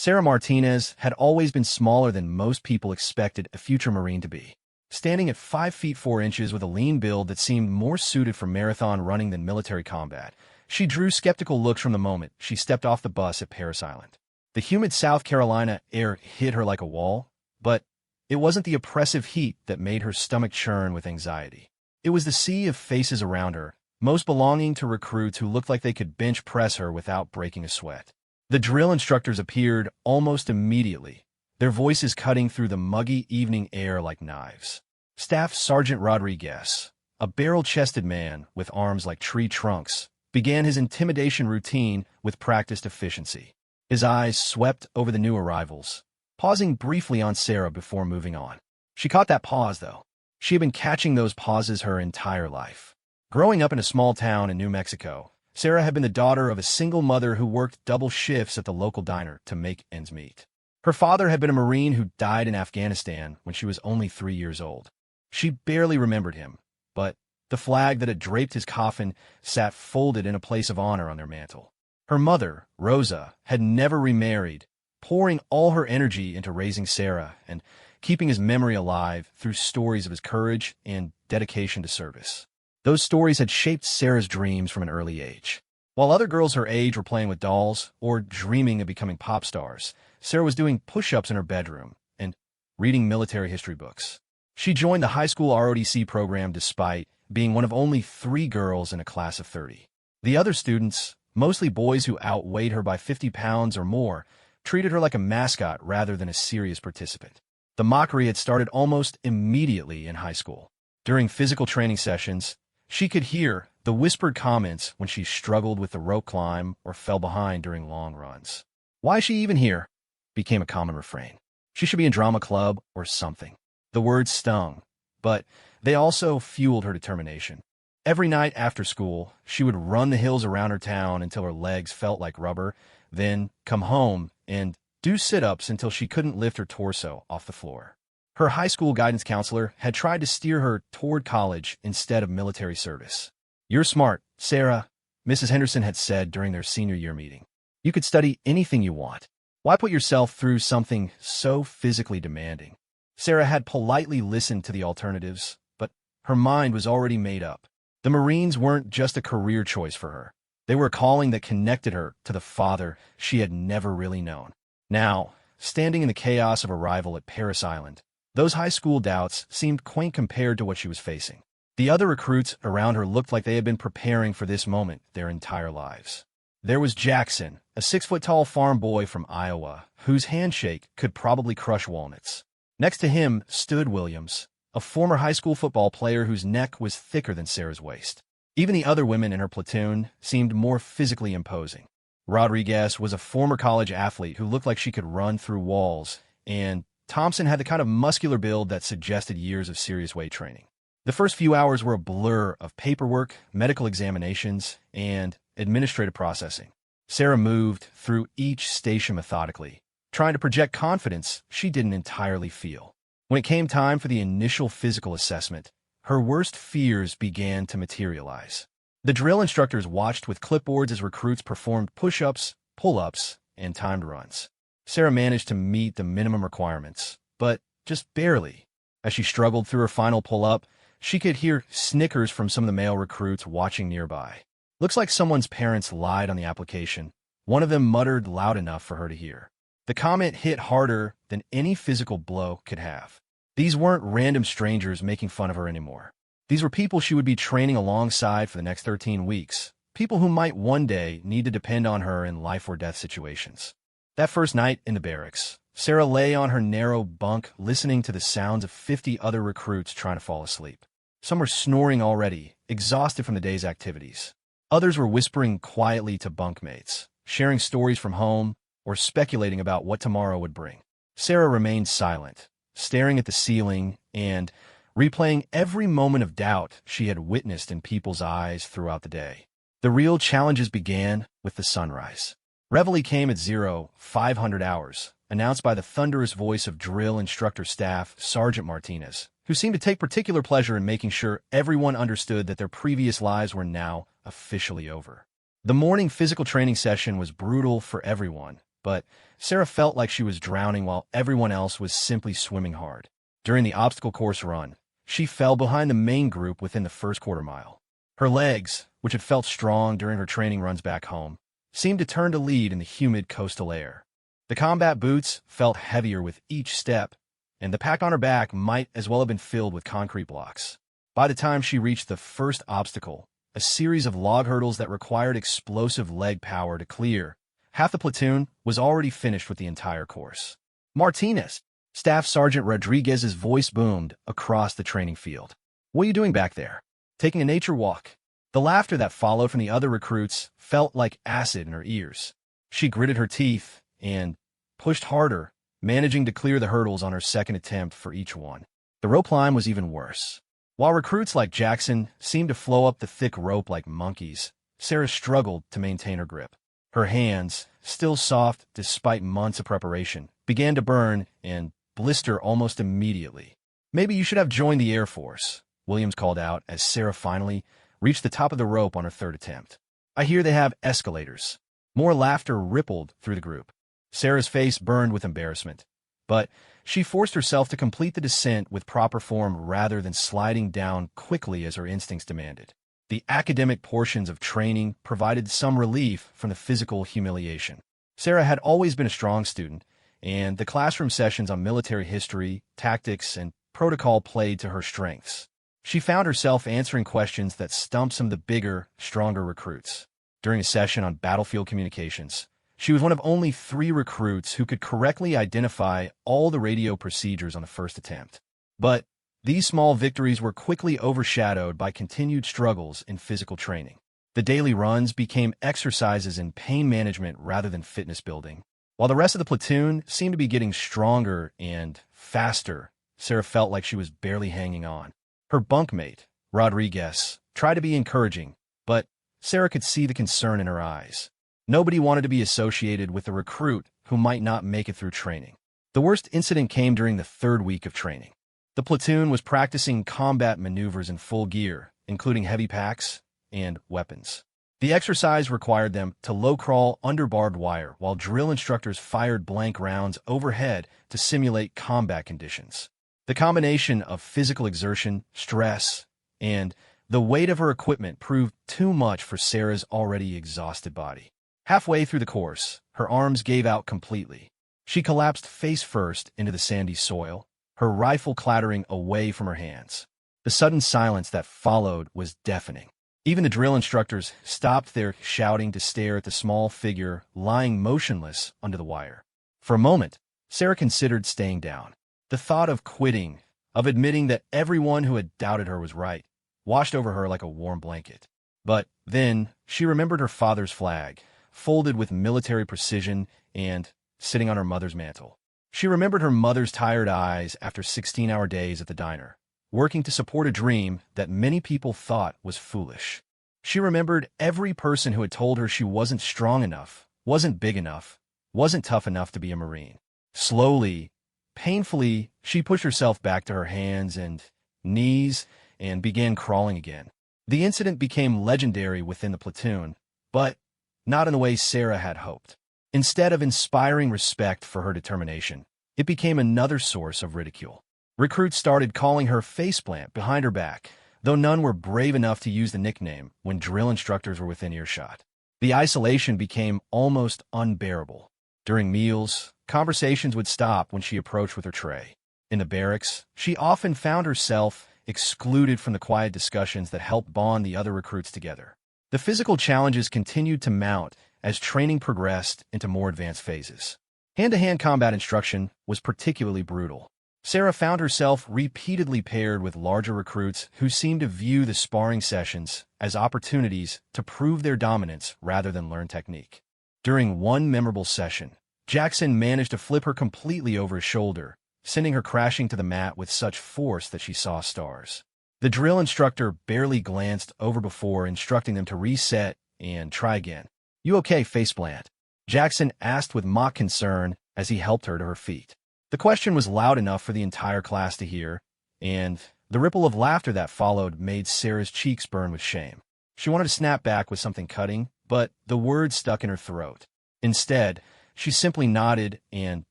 Sarah Martinez had always been smaller than most people expected a future Marine to be. Standing at 5 feet 4 inches with a lean build that seemed more suited for marathon running than military combat, she drew skeptical looks from the moment she stepped off the bus at Parris Island. The humid South Carolina air hit her like a wall, but it wasn't the oppressive heat that made her stomach churn with anxiety. It was the sea of faces around her, most belonging to recruits who looked like they could bench press her without breaking a sweat. The drill instructors appeared almost immediately, their voices cutting through the muggy evening air like knives. Staff Sergeant Rodriguez, a barrel-chested man with arms like tree trunks, began his intimidation routine with practiced efficiency. His eyes swept over the new arrivals, pausing briefly on Sarah before moving on. She caught that pause, though. She had been catching those pauses her entire life. Growing up in a small town in New Mexico, Sarah had been the daughter of a single mother who worked double shifts at the local diner to make ends meet. Her father had been a Marine who died in Afghanistan when she was only 3 years old. She barely remembered him, but the flag that had draped his coffin sat folded in a place of honor on their mantel. Her mother, Rosa, had never remarried, pouring all her energy into raising Sarah and keeping his memory alive through stories of his courage and dedication to service. Those stories had shaped Sarah's dreams from an early age. While other girls her age were playing with dolls or dreaming of becoming pop stars, Sarah was doing push-ups in her bedroom and reading military history books. She joined the high school ROTC program despite being one of only 3 girls in a class of 30. The other students, mostly boys who outweighed her by 50 pounds or more, treated her like a mascot rather than a serious participant. The mockery had started almost immediately in high school. During physical training sessions, she could hear the whispered comments when she struggled with the rope climb or fell behind during long runs. "Why is she even here?" became a common refrain. She should be in drama club or something. The words stung, but they also fueled her determination. Every night after school, she would run the hills around her town until her legs felt like rubber, then come home and do sit-ups until she couldn't lift her torso off the floor. Her high school guidance counselor had tried to steer her toward college instead of military service. "You're smart, Sarah," Mrs. Henderson had said during their senior year meeting. "You could study anything you want. Why put yourself through something so physically demanding?" Sarah had politely listened to the alternatives, but her mind was already made up. The Marines weren't just a career choice for her. They were a calling that connected her to the father she had never really known. Now, standing in the chaos of arrival at Parris Island, those high school doubts seemed quaint compared to what she was facing. The other recruits around her looked like they had been preparing for this moment their entire lives. There was Jackson, a 6-foot-tall farm boy from Iowa, whose handshake could probably crush walnuts. Next to him stood Williams, a former high school football player whose neck was thicker than Sarah's waist. Even the other women in her platoon seemed more physically imposing. Rodriguez was a former college athlete who looked like she could run through walls, and Thompson had the kind of muscular build that suggested years of serious weight training. The first few hours were a blur of paperwork, medical examinations, and administrative processing. Sarah moved through each station methodically, trying to project confidence she didn't entirely feel. When it came time for the initial physical assessment, her worst fears began to materialize. The drill instructors watched with clipboards as recruits performed push-ups, pull-ups, and timed runs. Sarah managed to meet the minimum requirements, but just barely. As she struggled through her final pull-up, she could hear snickers from some of the male recruits watching nearby. "Looks like someone's parents lied on the application," one of them muttered loud enough for her to hear. The comment hit harder than any physical blow could have. These weren't random strangers making fun of her anymore. These were people she would be training alongside for the next 13 weeks, people who might one day need to depend on her in life-or-death situations. That first night in the barracks, Sarah lay on her narrow bunk listening to the sounds of 50 other recruits trying to fall asleep. Some were snoring already, exhausted from the day's activities. Others were whispering quietly to bunkmates, sharing stories from home, or speculating about what tomorrow would bring. Sarah remained silent, staring at the ceiling and replaying every moment of doubt she had witnessed in people's eyes throughout the day. The real challenges began with the sunrise. Reveille came at 0500 hours, announced by the thunderous voice of drill instructor staff Sergeant Martinez, who seemed to take particular pleasure in making sure everyone understood that their previous lives were now officially over. The morning physical training session was brutal for everyone, but Sarah felt like she was drowning while everyone else was simply swimming hard. During the obstacle course run, she fell behind the main group within the first quarter mile. Her legs, which had felt strong during her training runs back home, seemed to turn to lead in the humid coastal air. The combat boots felt heavier with each step, and the pack on her back might as well have been filled with concrete blocks. By the time she reached the first obstacle, a series of log hurdles that required explosive leg power to clear, half the platoon was already finished with the entire course. "Martinez!" Staff Sergeant Rodriguez's voice boomed across the training field. "What are you doing back there? Taking a nature walk?" The laughter that followed from the other recruits felt like acid in her ears. She gritted her teeth and pushed harder, managing to clear the hurdles on her second attempt for each one. The rope climb was even worse. While recruits like Jackson seemed to flow up the thick rope like monkeys, Sarah struggled to maintain her grip. Her hands, still soft despite months of preparation, began to burn and blister almost immediately. "Maybe you should have joined the Air Force," Williams called out as Sarah finally reached the top of the rope on her third attempt. "I hear they have escalators." More laughter rippled through the group. Sarah's face burned with embarrassment, but she forced herself to complete the descent with proper form rather than sliding down quickly as her instincts demanded. The academic portions of training provided some relief from the physical humiliation. Sarah had always been a strong student, and the classroom sessions on military history, tactics, and protocol played to her strengths. She found herself answering questions that stumped some of the bigger, stronger recruits. During a session on battlefield communications, she was one of only 3 recruits who could correctly identify all the radio procedures on the first attempt. But these small victories were quickly overshadowed by continued struggles in physical training. The daily runs became exercises in pain management rather than fitness building. While the rest of the platoon seemed to be getting stronger and faster, Sarah felt like she was barely hanging on. Her bunkmate, Rodriguez, tried to be encouraging, but Sarah could see the concern in her eyes. Nobody wanted to be associated with a recruit who might not make it through training. The worst incident came during the 3rd week of training. The platoon was practicing combat maneuvers in full gear, including heavy packs and weapons. The exercise required them to low-crawl under barbed wire while drill instructors fired blank rounds overhead to simulate combat conditions. The combination of physical exertion, stress, and the weight of her equipment proved too much for Sarah's already exhausted body. Halfway through the course, her arms gave out completely. She collapsed face first into the sandy soil, her rifle clattering away from her hands. The sudden silence that followed was deafening. Even the drill instructors stopped their shouting to stare at the small figure lying motionless under the wire. For a moment, Sarah considered staying down. The thought of quitting, of admitting that everyone who had doubted her was right, washed over her like a warm blanket. But then she remembered her father's flag, folded with military precision and sitting on her mother's mantle. She remembered her mother's tired eyes after 16-hour days at the diner, working to support a dream that many people thought was foolish. She remembered every person who had told her she wasn't strong enough, wasn't big enough, wasn't tough enough to be a Marine. Slowly, painfully, she pushed herself back to her hands and knees and began crawling again. The incident became legendary within the platoon, but not in the way Sarah had hoped. Instead of inspiring respect for her determination, it became another source of ridicule. Recruits started calling her faceplant behind her back, though none were brave enough to use the nickname when drill instructors were within earshot. The isolation became almost unbearable. During meals, conversations would stop when she approached with her tray. In the barracks, she often found herself excluded from the quiet discussions that helped bond the other recruits together. The physical challenges continued to mount as training progressed into more advanced phases. Hand-to-hand combat instruction was particularly brutal. Sarah found herself repeatedly paired with larger recruits who seemed to view the sparring sessions as opportunities to prove their dominance rather than learn technique. During one memorable session, Jackson managed to flip her completely over his shoulder, sending her crashing to the mat with such force that she saw stars. The drill instructor barely glanced over before instructing them to reset and try again. "You okay, faceplant?" Jackson asked with mock concern as he helped her to her feet. The question was loud enough for the entire class to hear, and the ripple of laughter that followed made Sarah's cheeks burn with shame. She wanted to snap back with something cutting, but the words stuck in her throat. Instead, She simply nodded and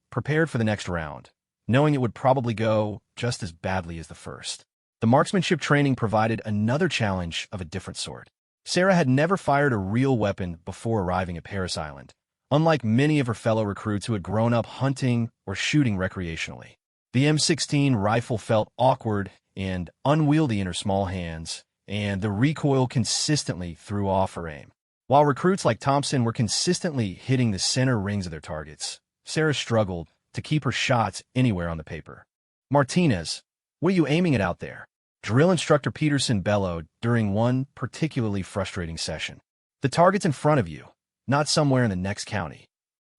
prepared for the next round, knowing it would probably go just as badly as the first. The marksmanship training provided another challenge of a different sort. Sarah had never fired a real weapon before arriving at Paris Island, unlike many of her fellow recruits who had grown up hunting or shooting recreationally. The M16 rifle felt awkward and unwieldy in her small hands, and the recoil consistently threw off her aim. While recruits like Thompson were consistently hitting the center rings of their targets, Sarah struggled to keep her shots anywhere on the paper. "Martinez, what are you aiming at out there?" Drill instructor Peterson bellowed during one particularly frustrating session. "The target's in front of you, not somewhere in the next county."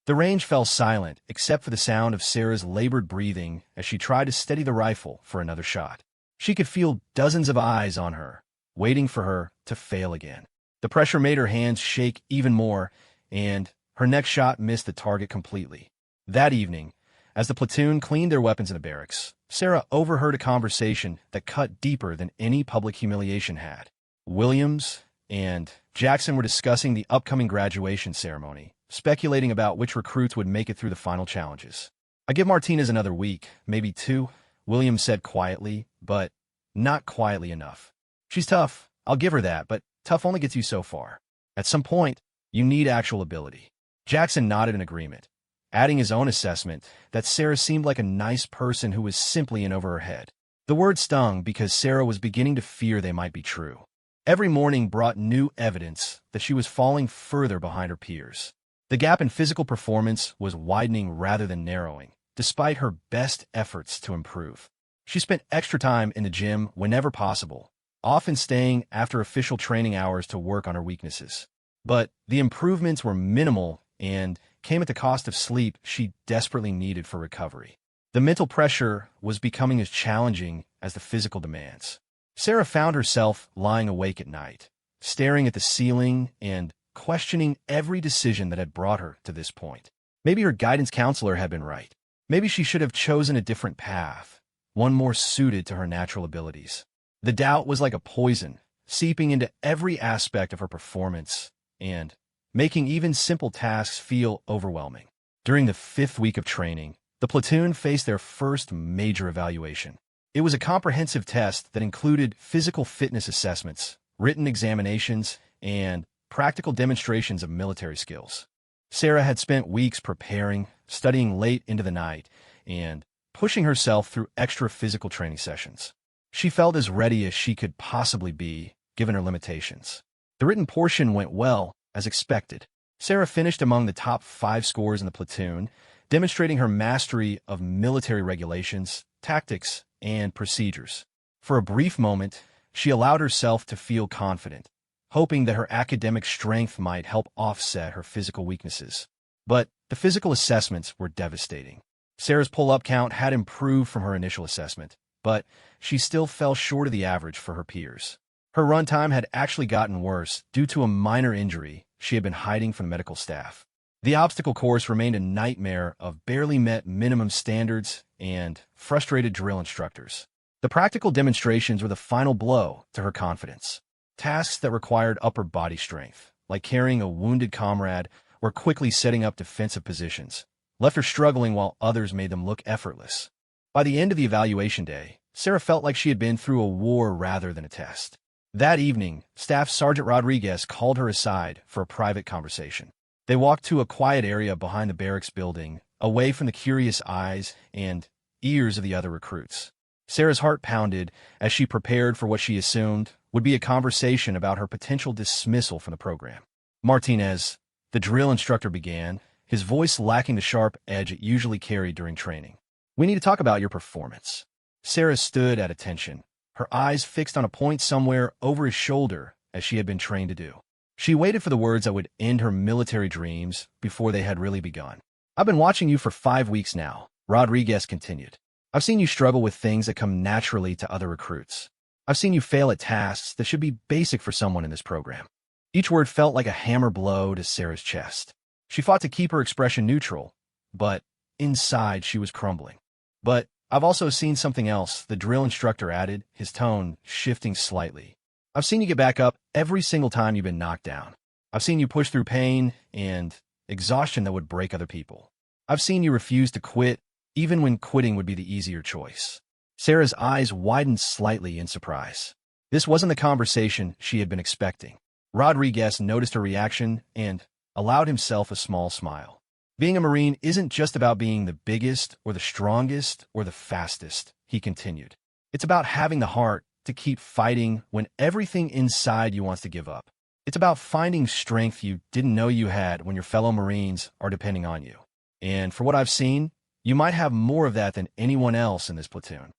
The range fell silent except for the sound of Sarah's labored breathing as she tried to steady the rifle for another shot. She could feel dozens of eyes on her, waiting for her to fail again. The pressure made her hands shake even more, and her next shot missed the target completely. That evening, as the platoon cleaned their weapons in the barracks, Sarah overheard a conversation that cut deeper than any public humiliation had. Williams and Jackson were discussing the upcoming graduation ceremony, speculating about which recruits would make it through the final challenges. "I give Martinez another week, maybe 2, Williams said quietly, but not quietly enough. "She's tough, I'll give her that, but tough only gets you so far. At some point, you need actual ability." Jackson nodded in agreement, adding his own assessment that Sarah seemed like a nice person who was simply in over her head. The word stung because Sarah was beginning to fear they might be true. Every morning brought new evidence that she was falling further behind her peers. The gap in physical performance was widening rather than narrowing, despite her best efforts to improve. She spent extra time in the gym whenever possible, often staying after official training hours to work on her weaknesses. But the improvements were minimal and came at the cost of sleep she desperately needed for recovery. The mental pressure was becoming as challenging as the physical demands. Sarah found herself lying awake at night, staring at the ceiling and questioning every decision that had brought her to this point. Maybe her guidance counselor had been right. Maybe she should have chosen a different path, one more suited to her natural abilities. The doubt was like a poison, seeping into every aspect of her performance and making even simple tasks feel overwhelming. During the 5th week of training, the platoon faced their first major evaluation. It was a comprehensive test that included physical fitness assessments, written examinations, and practical demonstrations of military skills. Sarah had spent weeks preparing, studying late into the night, and pushing herself through extra physical training sessions. She felt as ready as she could possibly be, given her limitations. The written portion went well, as expected. Sarah finished among the top 5 scores in the platoon, demonstrating her mastery of military regulations, tactics, and procedures. For a brief moment, she allowed herself to feel confident, hoping that her academic strength might help offset her physical weaknesses. But the physical assessments were devastating. Sarah's pull-up count had improved from her initial assessment, but she still fell short of the average for her peers. Her run time had actually gotten worse due to a minor injury she had been hiding from the medical staff. The obstacle course remained a nightmare of barely met minimum standards and frustrated drill instructors. The practical demonstrations were the final blow to her confidence. Tasks that required upper body strength, like carrying a wounded comrade or quickly setting up defensive positions, left her struggling while others made them look effortless. By the end of the evaluation day, Sarah felt like she had been through a war rather than a test. That evening, Staff Sergeant Rodriguez called her aside for a private conversation. They walked to a quiet area behind the barracks building, away from the curious eyes and ears of the other recruits. Sarah's heart pounded as she prepared for what she assumed would be a conversation about her potential dismissal from the program. "Martinez," the drill instructor began, his voice lacking the sharp edge it usually carried during training. "We need to talk about your performance." Sarah stood at attention, her eyes fixed on a point somewhere over his shoulder as she had been trained to do. She waited for the words that would end her military dreams before they had really begun. "I've been watching you for 5 weeks now," Rodriguez continued. "I've seen you struggle with things that come naturally to other recruits. I've seen you fail at tasks that should be basic for someone in this program." Each word felt like a hammer blow to Sarah's chest. She fought to keep her expression neutral, but inside she was crumbling. "But I've also seen something else," the drill instructor added, his tone shifting slightly. "I've seen you get back up every single time you've been knocked down. I've seen you push through pain and exhaustion that would break other people. I've seen you refuse to quit, even when quitting would be the easier choice. Sarah's eyes widened slightly in surprise. This wasn't the conversation she had been expecting. Rodriguez noticed her reaction and allowed himself a small smile. Being a Marine isn't just about being the biggest or the strongest or the fastest, he continued. It's about having the heart to keep fighting when everything inside you wants to give up. It's about finding strength you didn't know you had when your fellow Marines are depending on you. And for what I've seen, you might have more of that than anyone else in this platoon.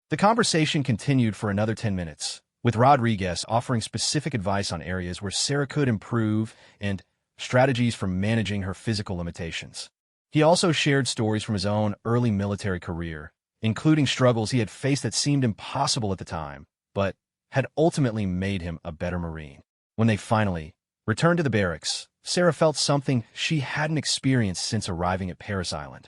The conversation continued for another 10 minutes, with Rodriguez offering specific advice on areas where Sarah could improve and strategies for managing her physical limitations. He also shared stories from his own early military career, including struggles he had faced that seemed impossible at the time, but had ultimately made him a better Marine. When they finally returned to the barracks, Sarah felt something she hadn't experienced since arriving at Paris Island: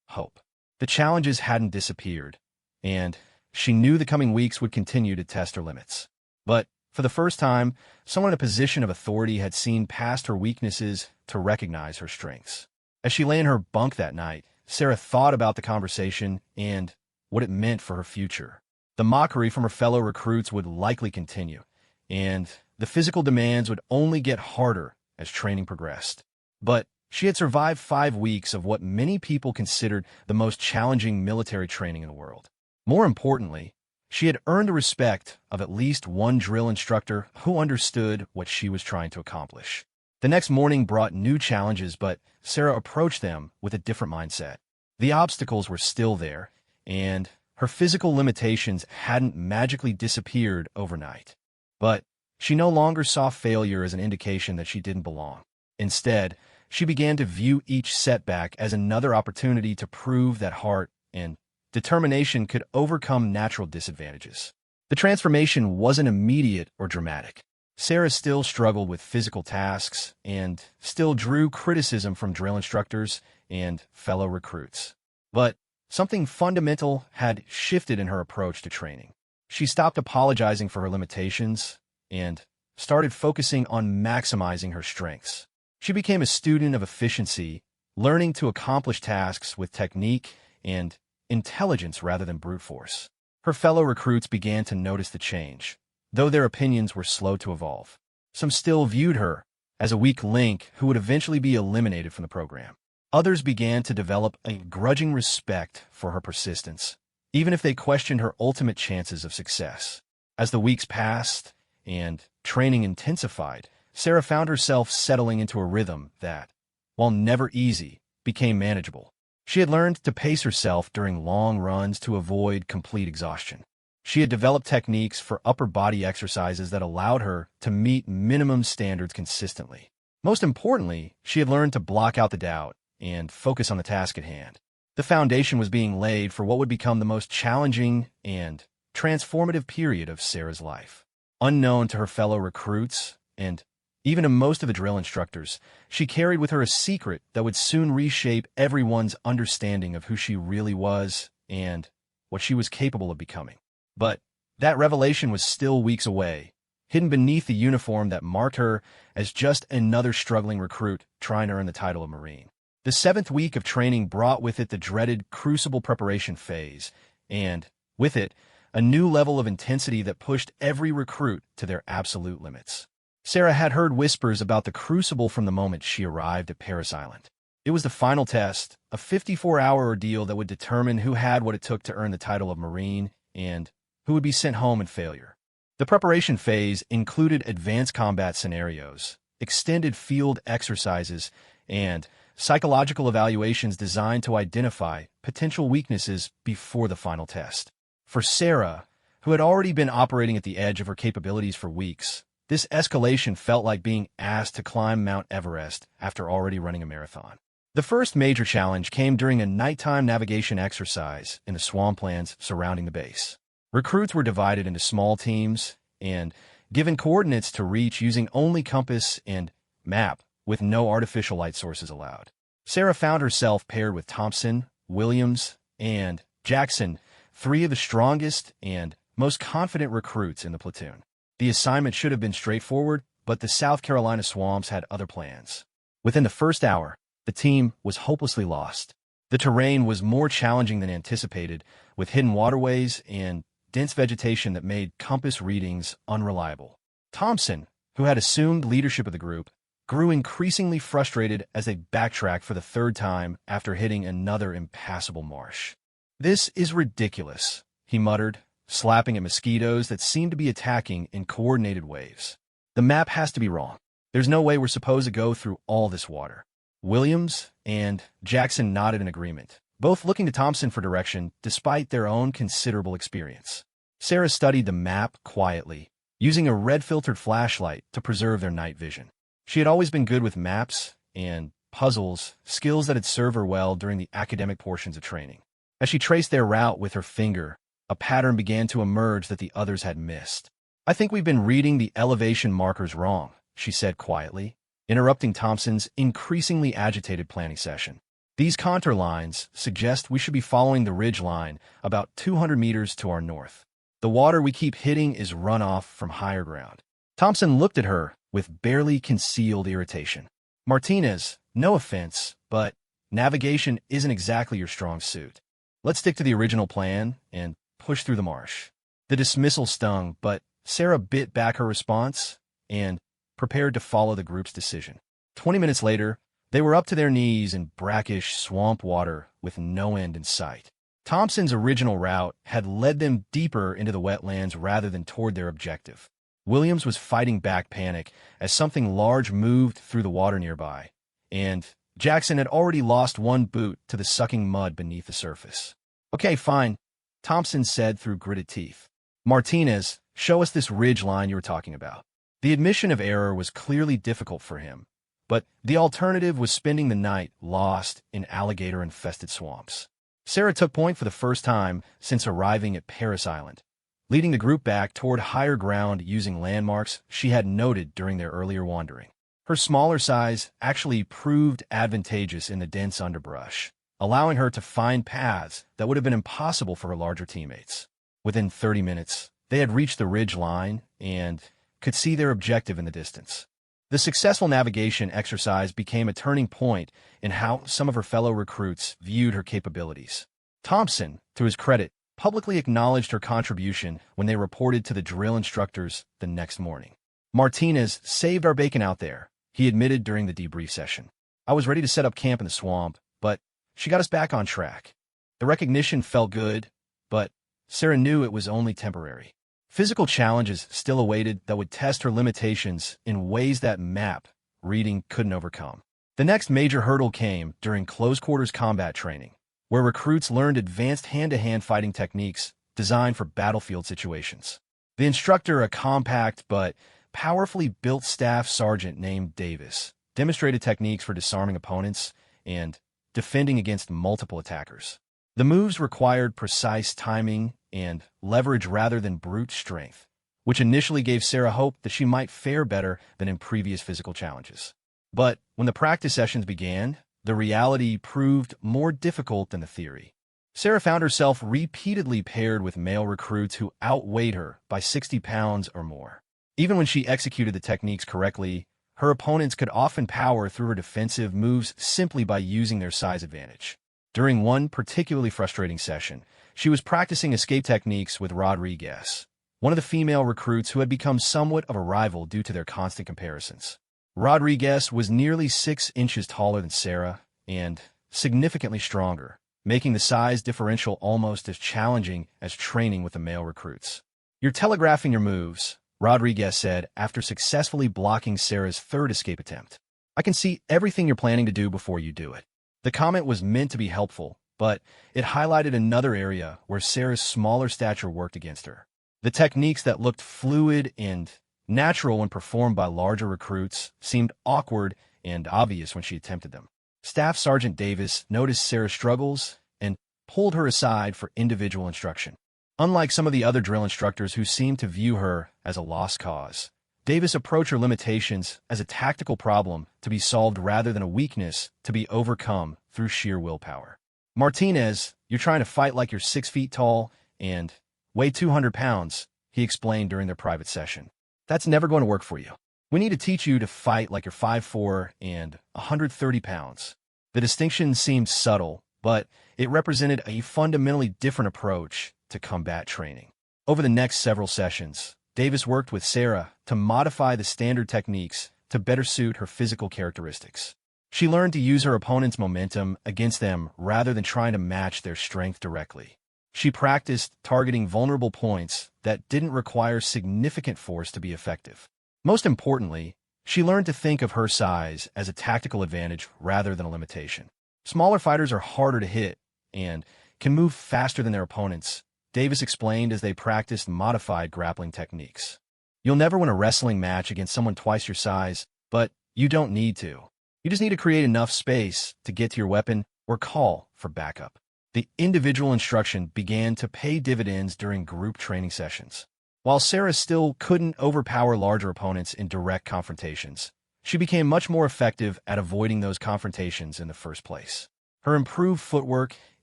hope. The challenges hadn't disappeared, and she knew the coming weeks would continue to test her limits. But for the first time, someone in a position of authority had seen past her weaknesses to recognize her strengths. As she lay in her bunk that night, Sarah thought about the conversation and what it meant for her future. The mockery from her fellow recruits would likely continue, and the physical demands would only get harder as training progressed. But she had survived 5 weeks of what many people considered the most challenging military training in the world. More importantly, she had earned the respect of at least one drill instructor who understood what she was trying to accomplish. The next morning brought new challenges, but Sarah approached them with a different mindset. The obstacles were still there, and her physical limitations hadn't magically disappeared overnight. But she no longer saw failure as an indication that she didn't belong. Instead, she began to view each setback as another opportunity to prove that heart and determination could overcome natural disadvantages. The transformation wasn't immediate or dramatic. Sarah still struggled with physical tasks and still drew criticism from drill instructors and fellow recruits. But something fundamental had shifted in her approach to training. She stopped apologizing for her limitations and started focusing on maximizing her strengths. She became a student of efficiency, learning to accomplish tasks with technique and intelligence rather than brute force. Her fellow recruits began to notice the change, though their opinions were slow to evolve. Some still viewed her as a weak link who would eventually be eliminated from the program. Others began to develop a grudging respect for her persistence, even if they questioned her ultimate chances of success. As the weeks passed and training intensified, Sarah found herself settling into a rhythm that, while never easy, became manageable. She had learned to pace herself during long runs to avoid complete exhaustion. She had developed techniques for upper body exercises that allowed her to meet minimum standards consistently. Most importantly, she had learned to block out the doubt and focus on the task at hand. The foundation was being laid for what would become the most challenging and transformative period of Sarah's life. Unknown to her fellow recruits, and even to most of the drill instructors, she carried with her a secret that would soon reshape everyone's understanding of who she really was and what she was capable of becoming. But that revelation was still weeks away, hidden beneath the uniform that marked her as just another struggling recruit trying to earn the title of Marine. The 7th week of training brought with it the dreaded crucible preparation phase, and, with it, a new level of intensity that pushed every recruit to their absolute limits. Sarah had heard whispers about the crucible from the moment she arrived at Paris Island. It was the final test, a 54-hour ordeal that would determine who had what it took to earn the title of Marine and who would be sent home in failure. The preparation phase included advanced combat scenarios, extended field exercises, and psychological evaluations designed to identify potential weaknesses before the final test. For Sarah, who had already been operating at the edge of her capabilities for weeks, this escalation felt like being asked to climb Mount Everest after already running a marathon. The first major challenge came during a nighttime navigation exercise in the swamplands surrounding the base. Recruits were divided into small teams and given coordinates to reach using only compass and map, with no artificial light sources allowed. Sarah found herself paired with Thompson, Williams, and Jackson, 3 of the strongest and most confident recruits in the platoon. The assignment should have been straightforward, but the South Carolina swamps had other plans. Within the first hour, The team was hopelessly lost. The terrain was more challenging than anticipated, with hidden waterways and dense vegetation that made compass readings unreliable. Thompson, who had assumed leadership of the group, grew increasingly frustrated as they backtracked for the third time after hitting another impassable marsh. "This is ridiculous," he muttered, slapping at mosquitoes that seemed to be attacking in coordinated waves. "The map has to be wrong. There's no way we're supposed to go through all this water." Williams and Jackson nodded in agreement, both looking to Thompson for direction despite their own considerable experience. Sarah studied the map quietly, using a red-filtered flashlight to preserve their night vision. She had always been good with maps and puzzles, skills that had served her well during the academic portions of training. As she traced their route with her finger, a pattern began to emerge that the others had missed. "I think we've been reading the elevation markers wrong," she said quietly, interrupting Thompson's increasingly agitated planning session. "These contour lines suggest we should be following the ridge line about 200 meters to our north. The water we keep hitting is runoff from higher ground." Thompson looked at her with barely concealed irritation. "Martinez, no offense, but navigation isn't exactly your strong suit. Let's stick to the original plan and push through the marsh." The dismissal stung, but Sarah bit back her response and prepared to follow the group's decision. 20 minutes later, they were up to their knees in brackish swamp water with no end in sight. Thompson's original route had led them deeper into the wetlands rather than toward their objective. Williams was fighting back panic as something large moved through the water nearby, and Jackson had already lost one boot to the sucking mud beneath the surface. "Okay, fine," Thompson said through gritted teeth. "Martinez, show us this ridge line you were talking about." The admission of error was clearly difficult for him, but the alternative was spending the night lost in alligator-infested swamps. Sarah took point for the first time since arriving at Paris Island, leading the group back toward higher ground using landmarks she had noted during their earlier wandering. Her smaller size actually proved advantageous in the dense underbrush, allowing her to find paths that would have been impossible for her larger teammates. Within 30 minutes, they had reached the ridge line and could see their objective in the distance. The successful navigation exercise became a turning point in how some of her fellow recruits viewed her capabilities. Thompson, to his credit, publicly acknowledged her contribution when they reported to the drill instructors the next morning. "Martinez saved our bacon out there," he admitted during the debrief session. "I was ready to set up camp in the swamp, but she got us back on track." The recognition felt good, but Sarah knew it was only temporary. Physical challenges still awaited that would test her limitations in ways that map reading couldn't overcome. The next major hurdle came during close-quarters combat training, where recruits learned advanced hand-to-hand fighting techniques designed for battlefield situations. The instructor, a compact but powerfully built staff sergeant named Davis, demonstrated techniques for disarming opponents and defending against multiple attackers. The moves required precise timing and leverage rather than brute strength, which initially gave Sarah hope that she might fare better than in previous physical challenges. But when the practice sessions began, the reality proved more difficult than the theory. Sarah found herself repeatedly paired with male recruits who outweighed her by 60 pounds or more. Even when she executed the techniques correctly, her opponents could often power through her defensive moves simply by using their size advantage. During one particularly frustrating session, she was practicing escape techniques with Rodriguez, one of the female recruits who had become somewhat of a rival due to their constant comparisons. Rodriguez was nearly 6 inches taller than Sarah and significantly stronger, making the size differential almost as challenging as training with the male recruits. "You're telegraphing your moves," Rodriguez said after successfully blocking Sarah's third escape attempt. "I can see everything you're planning to do before you do it." The comment was meant to be helpful, but it highlighted another area where Sarah's smaller stature worked against her. The techniques that looked fluid and natural when performed by larger recruits seemed awkward and obvious when she attempted them. Staff Sergeant Davis noticed Sarah's struggles and pulled her aside for individual instruction. Unlike some of the other drill instructors who seemed to view her as a lost cause, Davis approached her limitations as a tactical problem to be solved rather than a weakness to be overcome through sheer willpower. "Martinez, you're trying to fight like you're 6 feet tall and weigh 200 pounds, he explained during their private session. "That's never going to work for you. We need to teach you to fight like you're 5'4" and 130 pounds. The distinction seemed subtle, but it represented a fundamentally different approach to combat training. Over the next several sessions, Davis worked with Sarah to modify the standard techniques to better suit her physical characteristics. She learned to use her opponent's momentum against them rather than trying to match their strength directly. She practiced targeting vulnerable points that didn't require significant force to be effective. Most importantly, she learned to think of her size as a tactical advantage rather than a limitation. Smaller fighters are harder to hit and can move faster than their opponents, Davis explained as they practiced modified grappling techniques. You'll never win a wrestling match against someone twice your size, but you don't need to. You just need to create enough space to get to your weapon or call for backup. The individual instruction began to pay dividends during group training sessions. While Sarah still couldn't overpower larger opponents in direct confrontations, she became much more effective at avoiding those confrontations in the first place. Her improved footwork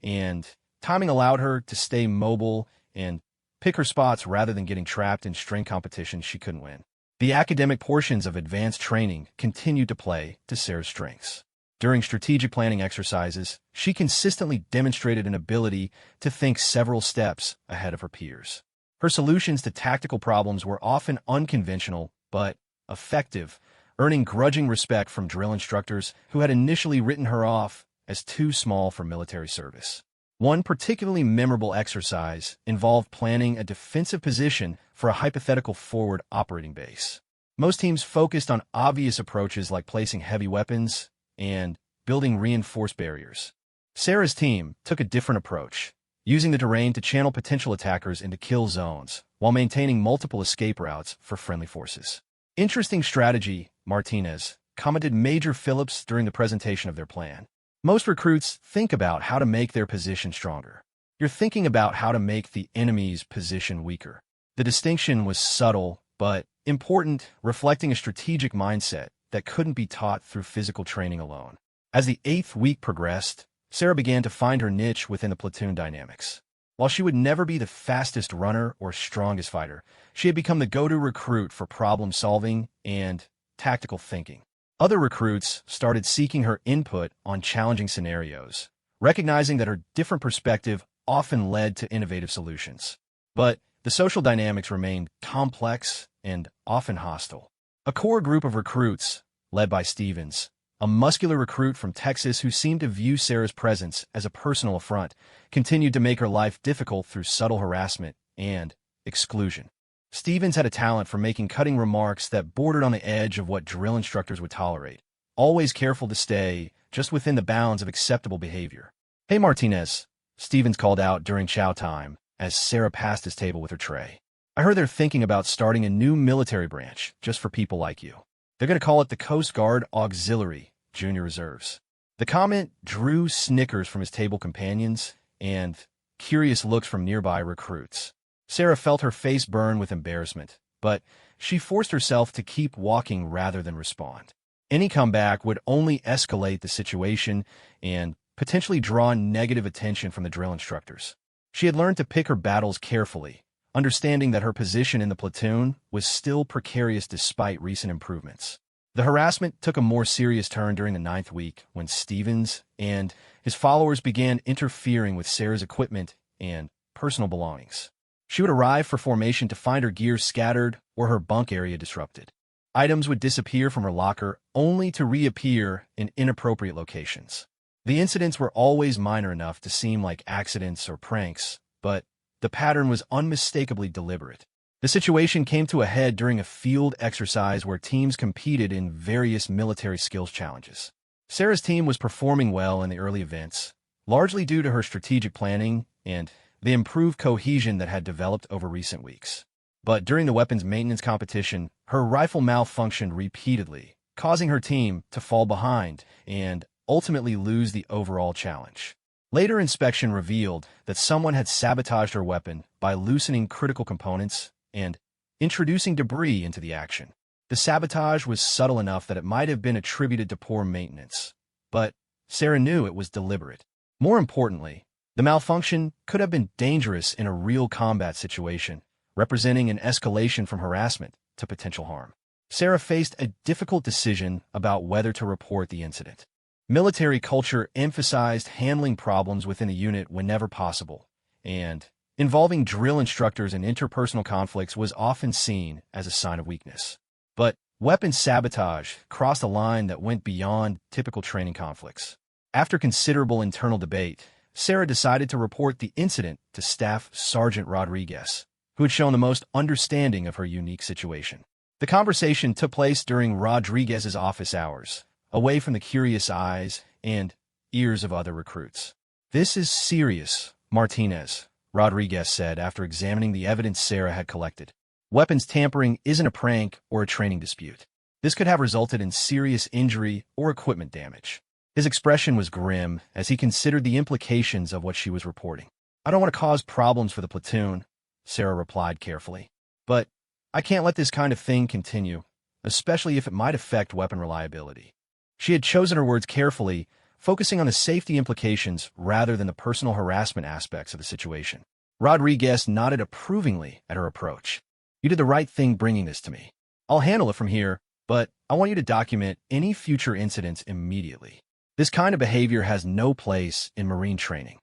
and timing allowed her to stay mobile and pick her spots rather than getting trapped in strength competitions she couldn't win. The academic portions of advanced training continued to play to Sarah's strengths. During strategic planning exercises, she consistently demonstrated an ability to think several steps ahead of her peers. Her solutions to tactical problems were often unconventional but effective, earning grudging respect from drill instructors who had initially written her off as too small for military service. One particularly memorable exercise involved planning a defensive position for a hypothetical forward operating base. Most teams focused on obvious approaches like placing heavy weapons and building reinforced barriers. Sarah's team took a different approach, using the terrain to channel potential attackers into kill zones while maintaining multiple escape routes for friendly forces. Interesting strategy, Martinez commented Major Phillips during the presentation of their plan. Most recruits think about how to make their position stronger. You're thinking about how to make the enemy's position weaker. The distinction was subtle, but important, reflecting a strategic mindset that couldn't be taught through physical training alone. As the 8th week progressed, Sarah began to find her niche within the platoon dynamics. While she would never be the fastest runner or strongest fighter, she had become the go-to recruit for problem-solving and tactical thinking. Other recruits started seeking her input on challenging scenarios, recognizing that her different perspective often led to innovative solutions. But the social dynamics remained complex and often hostile. A core group of recruits, led by Stevens, a muscular recruit from Texas who seemed to view Sarah's presence as a personal affront, continued to make her life difficult through subtle harassment and exclusion. Stevens had a talent for making cutting remarks that bordered on the edge of what drill instructors would tolerate, always careful to stay just within the bounds of acceptable behavior. "Hey, Martinez," Stevens called out during chow time as Sarah passed his table with her tray. "I heard they're thinking about starting a new military branch just for people like you. They're going to call it the Coast Guard Auxiliary Junior Reserves." The comment drew snickers from his table companions and curious looks from nearby recruits. Sarah felt her face burn with embarrassment, but she forced herself to keep walking rather than respond. Any comeback would only escalate the situation and potentially draw negative attention from the drill instructors. She had learned to pick her battles carefully, understanding that her position in the platoon was still precarious despite recent improvements. The harassment took a more serious turn during the 9th week when Stevens and his followers began interfering with Sarah's equipment and personal belongings. She would arrive for formation to find her gear scattered or her bunk area disrupted. Items would disappear from her locker only to reappear in inappropriate locations. The incidents were always minor enough to seem like accidents or pranks, but the pattern was unmistakably deliberate. The situation came to a head during a field exercise where teams competed in various military skills challenges. Sarah's team was performing well in the early events, largely due to her strategic planning and the improved cohesion that had developed over recent weeks. But during the weapons maintenance competition, her rifle malfunctioned repeatedly, causing her team to fall behind and ultimately lose the overall challenge. Later inspection revealed that someone had sabotaged her weapon by loosening critical components and introducing debris into the action. The sabotage was subtle enough that it might have been attributed to poor maintenance, but Sarah knew it was deliberate. More importantly, the malfunction could have been dangerous in a real combat situation, representing an escalation from harassment to potential harm. Sarah faced a difficult decision about whether to report the incident. Military culture emphasized handling problems within the unit whenever possible, and involving drill instructors in interpersonal conflicts was often seen as a sign of weakness. But weapons sabotage crossed a line that went beyond typical training conflicts. After considerable internal debate, Sarah decided to report the incident to Staff Sergeant Rodriguez, who had shown the most understanding of her unique situation. The conversation took place during Rodriguez's office hours, away from the curious eyes and ears of other recruits. "This is serious, Martinez," Rodriguez said after examining the evidence Sarah had collected. "Weapons tampering isn't a prank or a training dispute. This could have resulted in serious injury or equipment damage." His expression was grim as he considered the implications of what she was reporting. "I don't want to cause problems for the platoon," Sarah replied carefully. "But I can't let this kind of thing continue, especially if it might affect weapon reliability." She had chosen her words carefully, focusing on the safety implications rather than the personal harassment aspects of the situation. Rodriguez nodded approvingly at her approach. "You did the right thing bringing this to me. I'll handle it from here, but I want you to document any future incidents immediately. This kind of behavior has no place in Marine training."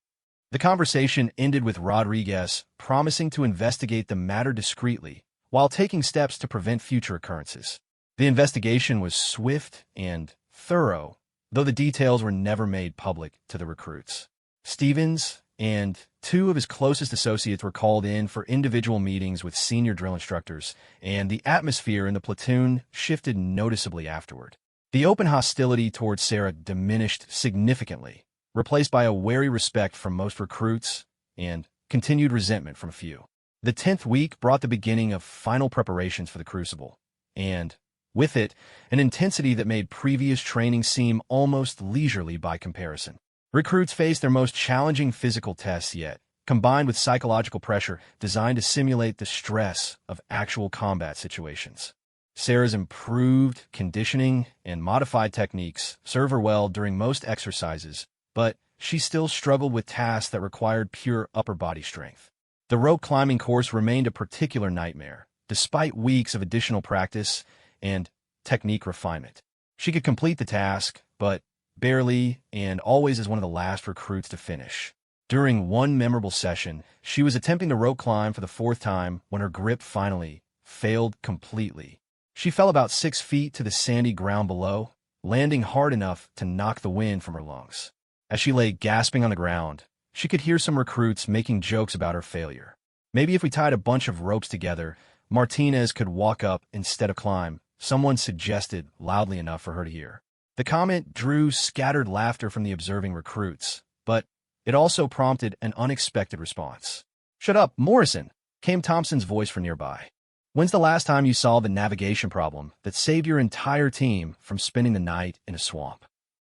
The conversation ended with Rodriguez promising to investigate the matter discreetly while taking steps to prevent future occurrences. The investigation was swift and thorough, though the details were never made public to the recruits. Stevens and two of his closest associates were called in for individual meetings with senior drill instructors, and the atmosphere in the platoon shifted noticeably afterward. The open hostility towards Sarah diminished significantly, replaced by a wary respect from most recruits and continued resentment from a few. The 10th week brought the beginning of final preparations for the Crucible, and with it, an intensity that made previous training seem almost leisurely by comparison. Recruits faced their most challenging physical tests yet, combined with psychological pressure designed to simulate the stress of actual combat situations. Sarah's improved conditioning and modified techniques served her well during most exercises, but she still struggled with tasks that required pure upper body strength. The rope climbing course remained a particular nightmare, despite weeks of additional practice and technique refinement. She could complete the task, but barely, and always as one of the last recruits to finish. During one memorable session, she was attempting the rope climb for the 4th time when her grip finally failed completely. She fell about 6 feet to the sandy ground below, landing hard enough to knock the wind from her lungs. As she lay gasping on the ground, she could hear some recruits making jokes about her failure. "Maybe if we tied a bunch of ropes together, Martinez could walk up instead of climb," someone suggested loudly enough for her to hear. The comment drew scattered laughter from the observing recruits, but it also prompted an unexpected response. "Shut up, Morrison," came Thompson's voice from nearby. "When's the last time you saw the navigation problem that saved your entire team from spending the night in a swamp?"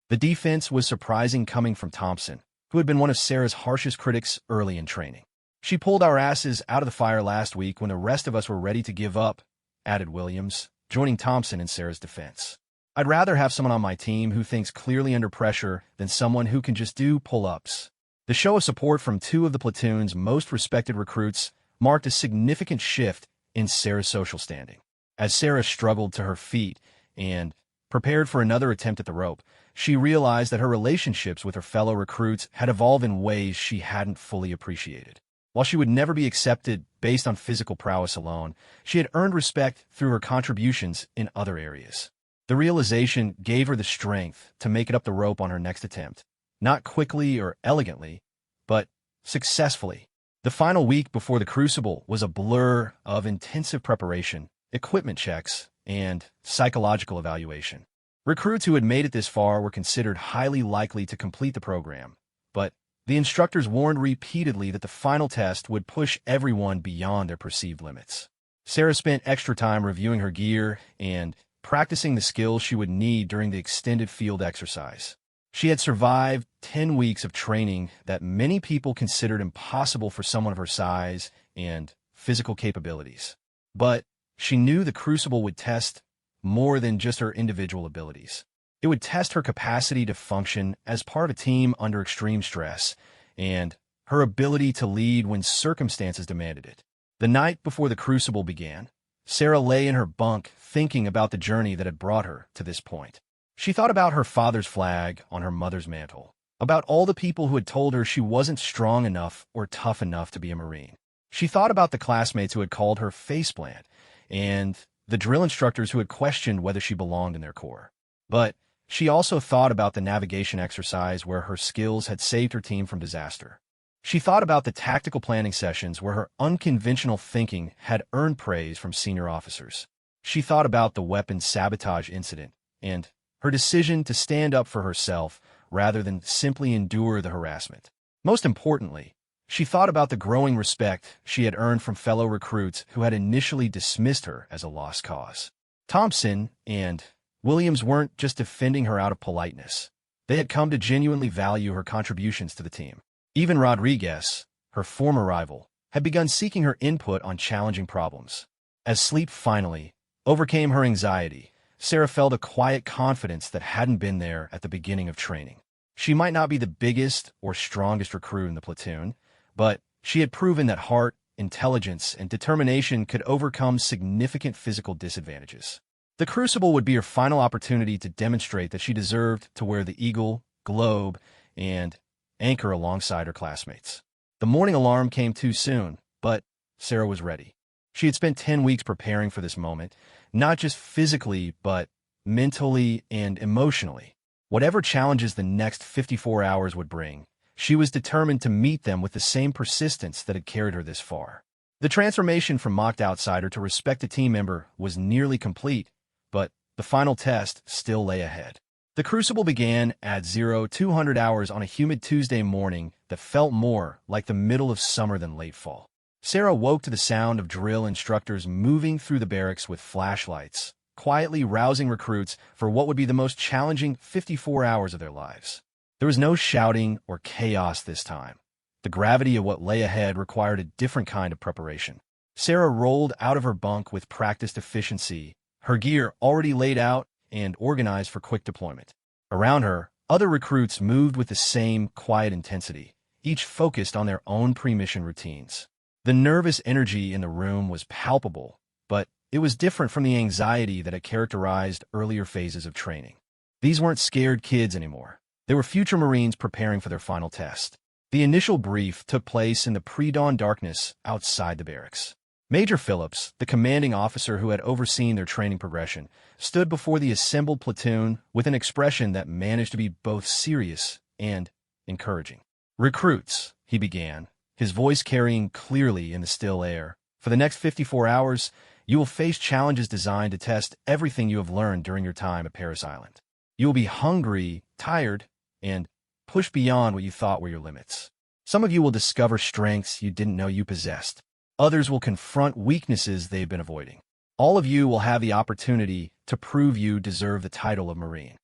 The defense was surprising coming from Thompson, who had been one of Sarah's harshest critics early in training. "She pulled our asses out of the fire last week when the rest of us were ready to give up," added Williams, joining Thompson in Sarah's defense. "I'd rather have someone on my team who thinks clearly under pressure than someone who can just do pull-ups." The show of support from two of the platoon's most respected recruits marked a significant shift in Sarah's social standing. As Sarah struggled to her feet and prepared for another attempt at the rope, she realized that her relationships with her fellow recruits had evolved in ways she hadn't fully appreciated. While she would never be accepted based on physical prowess alone, she had earned respect through her contributions in other areas. The realization gave her the strength to make it up the rope on her next attempt, not quickly or elegantly, but successfully. The final week before the Crucible was a blur of intensive preparation, equipment checks, and psychological evaluation. Recruits who had made it this far were considered highly likely to complete the program, but the instructors warned repeatedly that the final test would push everyone beyond their perceived limits. Sarah spent extra time reviewing her gear and practicing the skills she would need during the extended field exercise. She had survived 10 weeks of training that many people considered impossible for someone of her size and physical capabilities. But she knew the Crucible would test more than just her individual abilities. It would test her capacity to function as part of a team under extreme stress and her ability to lead when circumstances demanded it. The night before the Crucible began, Sarah lay in her bunk thinking about the journey that had brought her to this point. She thought about her father's flag on her mother's mantle, about all the people who had told her she wasn't strong enough or tough enough to be a Marine. She thought about the classmates who had called her faceplant, and the drill instructors who had questioned whether she belonged in their corps. But she also thought about the navigation exercise where her skills had saved her team from disaster. She thought about the tactical planning sessions where her unconventional thinking had earned praise from senior officers. She thought about the weapons sabotage incident and her decision to stand up for herself rather than simply endure the harassment. Most importantly, she thought about the growing respect she had earned from fellow recruits who had initially dismissed her as a lost cause. Thompson and Williams weren't just defending her out of politeness. They had come to genuinely value her contributions to the team. Even Rodriguez, her former rival, had begun seeking her input on challenging problems. As sleep finally overcame her anxiety, Sarah felt a quiet confidence that hadn't been there at the beginning of training. She might not be the biggest or strongest recruit in the platoon, but she had proven that heart, intelligence, and determination could overcome significant physical disadvantages. The Crucible would be her final opportunity to demonstrate that she deserved to wear the Eagle, Globe, and Anchor alongside her classmates. The morning alarm came too soon, but Sarah was ready. She had spent 10 weeks preparing for this moment, not just physically, but mentally and emotionally. Whatever challenges the next 54 hours would bring, she was determined to meet them with the same persistence that had carried her this far. The transformation from mocked outsider to respected team member was nearly complete, but the final test still lay ahead. The Crucible began at 0200 hours on a humid Tuesday morning that felt more like the middle of summer than late fall. Sarah woke to the sound of drill instructors moving through the barracks with flashlights, quietly rousing recruits for what would be the most challenging 54 hours of their lives. There was no shouting or chaos this time. The gravity of what lay ahead required a different kind of preparation. Sarah rolled out of her bunk with practiced efficiency, her gear already laid out and organized for quick deployment. Around her, other recruits moved with the same quiet intensity, each focused on their own pre-mission routines. The nervous energy in the room was palpable, but it was different from the anxiety that had characterized earlier phases of training. These weren't scared kids anymore. They were future Marines preparing for their final test. The initial brief took place in the pre-dawn darkness outside the barracks. Major Phillips, the commanding officer who had overseen their training progression, stood before the assembled platoon with an expression that managed to be both serious and encouraging. "Recruits," he began, his voice carrying clearly in the still air, "for the next 54 hours, you will face challenges designed to test everything you have learned during your time at Paris Island. You will be hungry, tired, and push beyond what you thought were your limits. Some of you will discover strengths you didn't know you possessed. Others will confront weaknesses they've been avoiding. All of you will have the opportunity to prove you deserve the title of Marine."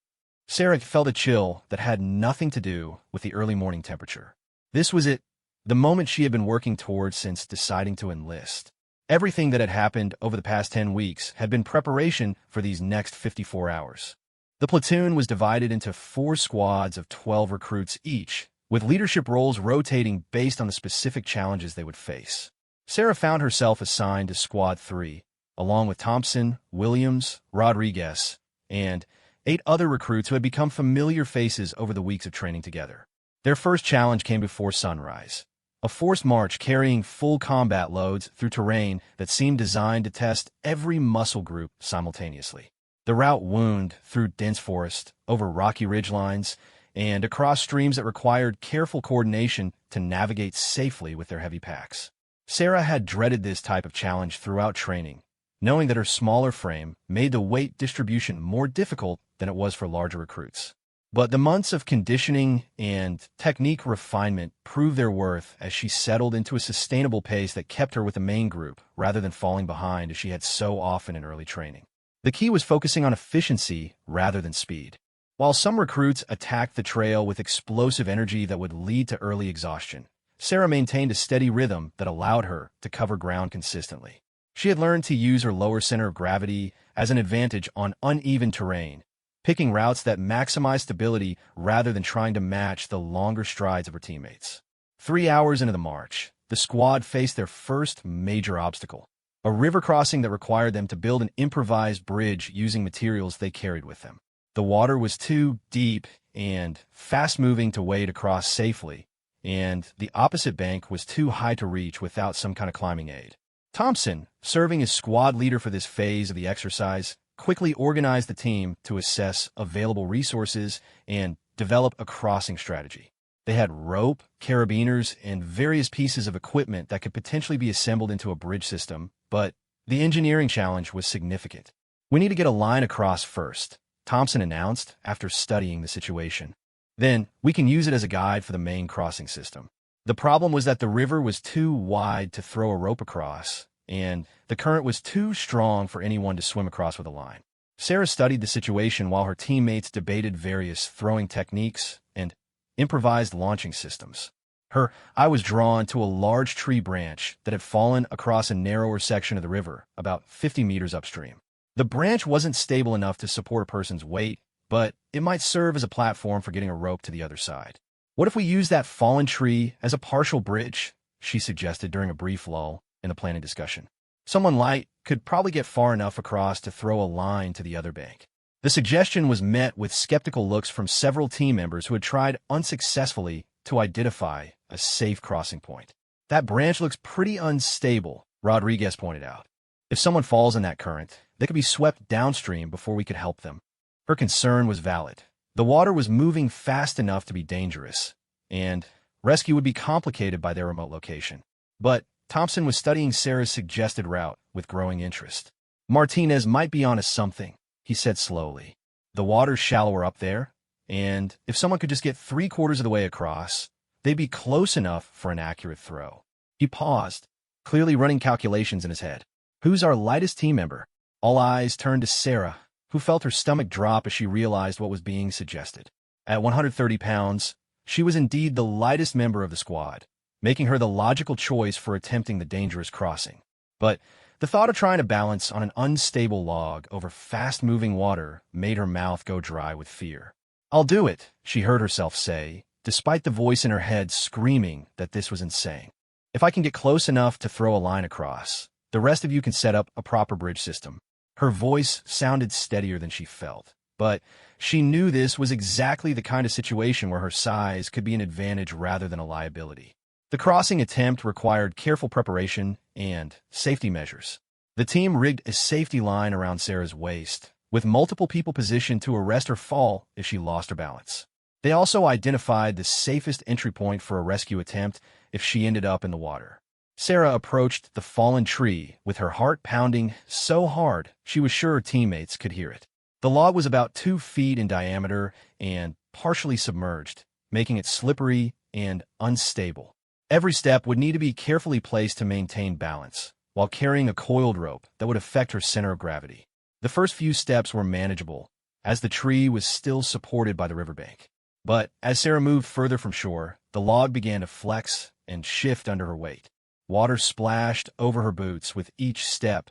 Sarah felt a chill that had nothing to do with the early morning temperature. This was it, the moment she had been working towards since deciding to enlist. Everything that had happened over the past 10 weeks had been preparation for these next 54 hours. The platoon was divided into 4 squads of 12 recruits each, with leadership roles rotating based on the specific challenges they would face. Sarah found herself assigned to Squad 3, along with Thompson, Williams, Rodriguez, and 8 other recruits who had become familiar faces over the weeks of training together. Their first challenge came before sunrise, a forced march carrying full combat loads through terrain that seemed designed to test every muscle group simultaneously. The route wound through dense forest, over rocky ridgelines, and across streams that required careful coordination to navigate safely with their heavy packs. Sarah had dreaded this type of challenge throughout training, knowing that her smaller frame made the weight distribution more difficult than it was for larger recruits. But the months of conditioning and technique refinement proved their worth as she settled into a sustainable pace that kept her with the main group rather than falling behind as she had so often in early training. The key was focusing on efficiency rather than speed. While some recruits attacked the trail with explosive energy that would lead to early exhaustion, Sarah maintained a steady rhythm that allowed her to cover ground consistently. She had learned to use her lower center of gravity as an advantage on uneven terrain, picking routes that maximize stability rather than trying to match the longer strides of her teammates. 3 hours into the march, the squad faced their first major obstacle, a river crossing that required them to build an improvised bridge using materials they carried with them. The water was too deep and fast-moving to wade across safely, and the opposite bank was too high to reach without some kind of climbing aid. Thompson, serving as squad leader for this phase of the exercise, quickly organized the team to assess available resources and develop a crossing strategy. They had rope, carabiners, and various pieces of equipment that could potentially be assembled into a bridge system, but the engineering challenge was significant. "We need to get a line across first," Thompson announced after studying the situation. "Then we can use it as a guide for the main crossing system." The problem was that the river was too wide to throw a rope across, and the current was too strong for anyone to swim across with a line. Sarah studied the situation while her teammates debated various throwing techniques and improvised launching systems. Her eye was drawn to a large tree branch that had fallen across a narrower section of the river, about 50 meters upstream. The branch wasn't stable enough to support a person's weight, but it might serve as a platform for getting a rope to the other side. "What if we use that fallen tree as a partial bridge?" she suggested during a brief lull in the planning discussion. "Someone light could probably get far enough across to throw a line to the other bank." The suggestion was met with skeptical looks from several team members who had tried unsuccessfully to identify a safe crossing point. "That branch looks pretty unstable," Rodriguez pointed out. "If someone falls in that current, they could be swept downstream before we could help them." Her concern was valid. The water was moving fast enough to be dangerous, and rescue would be complicated by their remote location. But Thompson was studying Sarah's suggested route with growing interest. "Martinez might be onto something," he said slowly. "The water's shallower up there, and if someone could just get 3/4 of the way across, they'd be close enough for an accurate throw." He paused, clearly running calculations in his head. "Who's our lightest team member?" All eyes turned to Sarah, who felt her stomach drop as she realized what was being suggested. At 130 pounds, she was indeed the lightest member of the squad, making her the logical choice for attempting the dangerous crossing. But the thought of trying to balance on an unstable log over fast-moving water made her mouth go dry with fear. "I'll do it," she heard herself say, despite the voice in her head screaming that this was insane. "If I can get close enough to throw a line across, the rest of you can set up a proper bridge system." Her voice sounded steadier than she felt, but she knew this was exactly the kind of situation where her size could be an advantage rather than a liability. The crossing attempt required careful preparation and safety measures. The team rigged a safety line around Sarah's waist, with multiple people positioned to arrest her fall if she lost her balance. They also identified the safest entry point for a rescue attempt if she ended up in the water. Sarah approached the fallen tree with her heart pounding so hard she was sure her teammates could hear it. The log was about 2 feet in diameter and partially submerged, making it slippery and unstable. Every step would need to be carefully placed to maintain balance, while carrying a coiled rope that would affect her center of gravity. The first few steps were manageable, as the tree was still supported by the riverbank. But as Sarah moved further from shore, the log began to flex and shift under her weight. Water splashed over her boots with each step,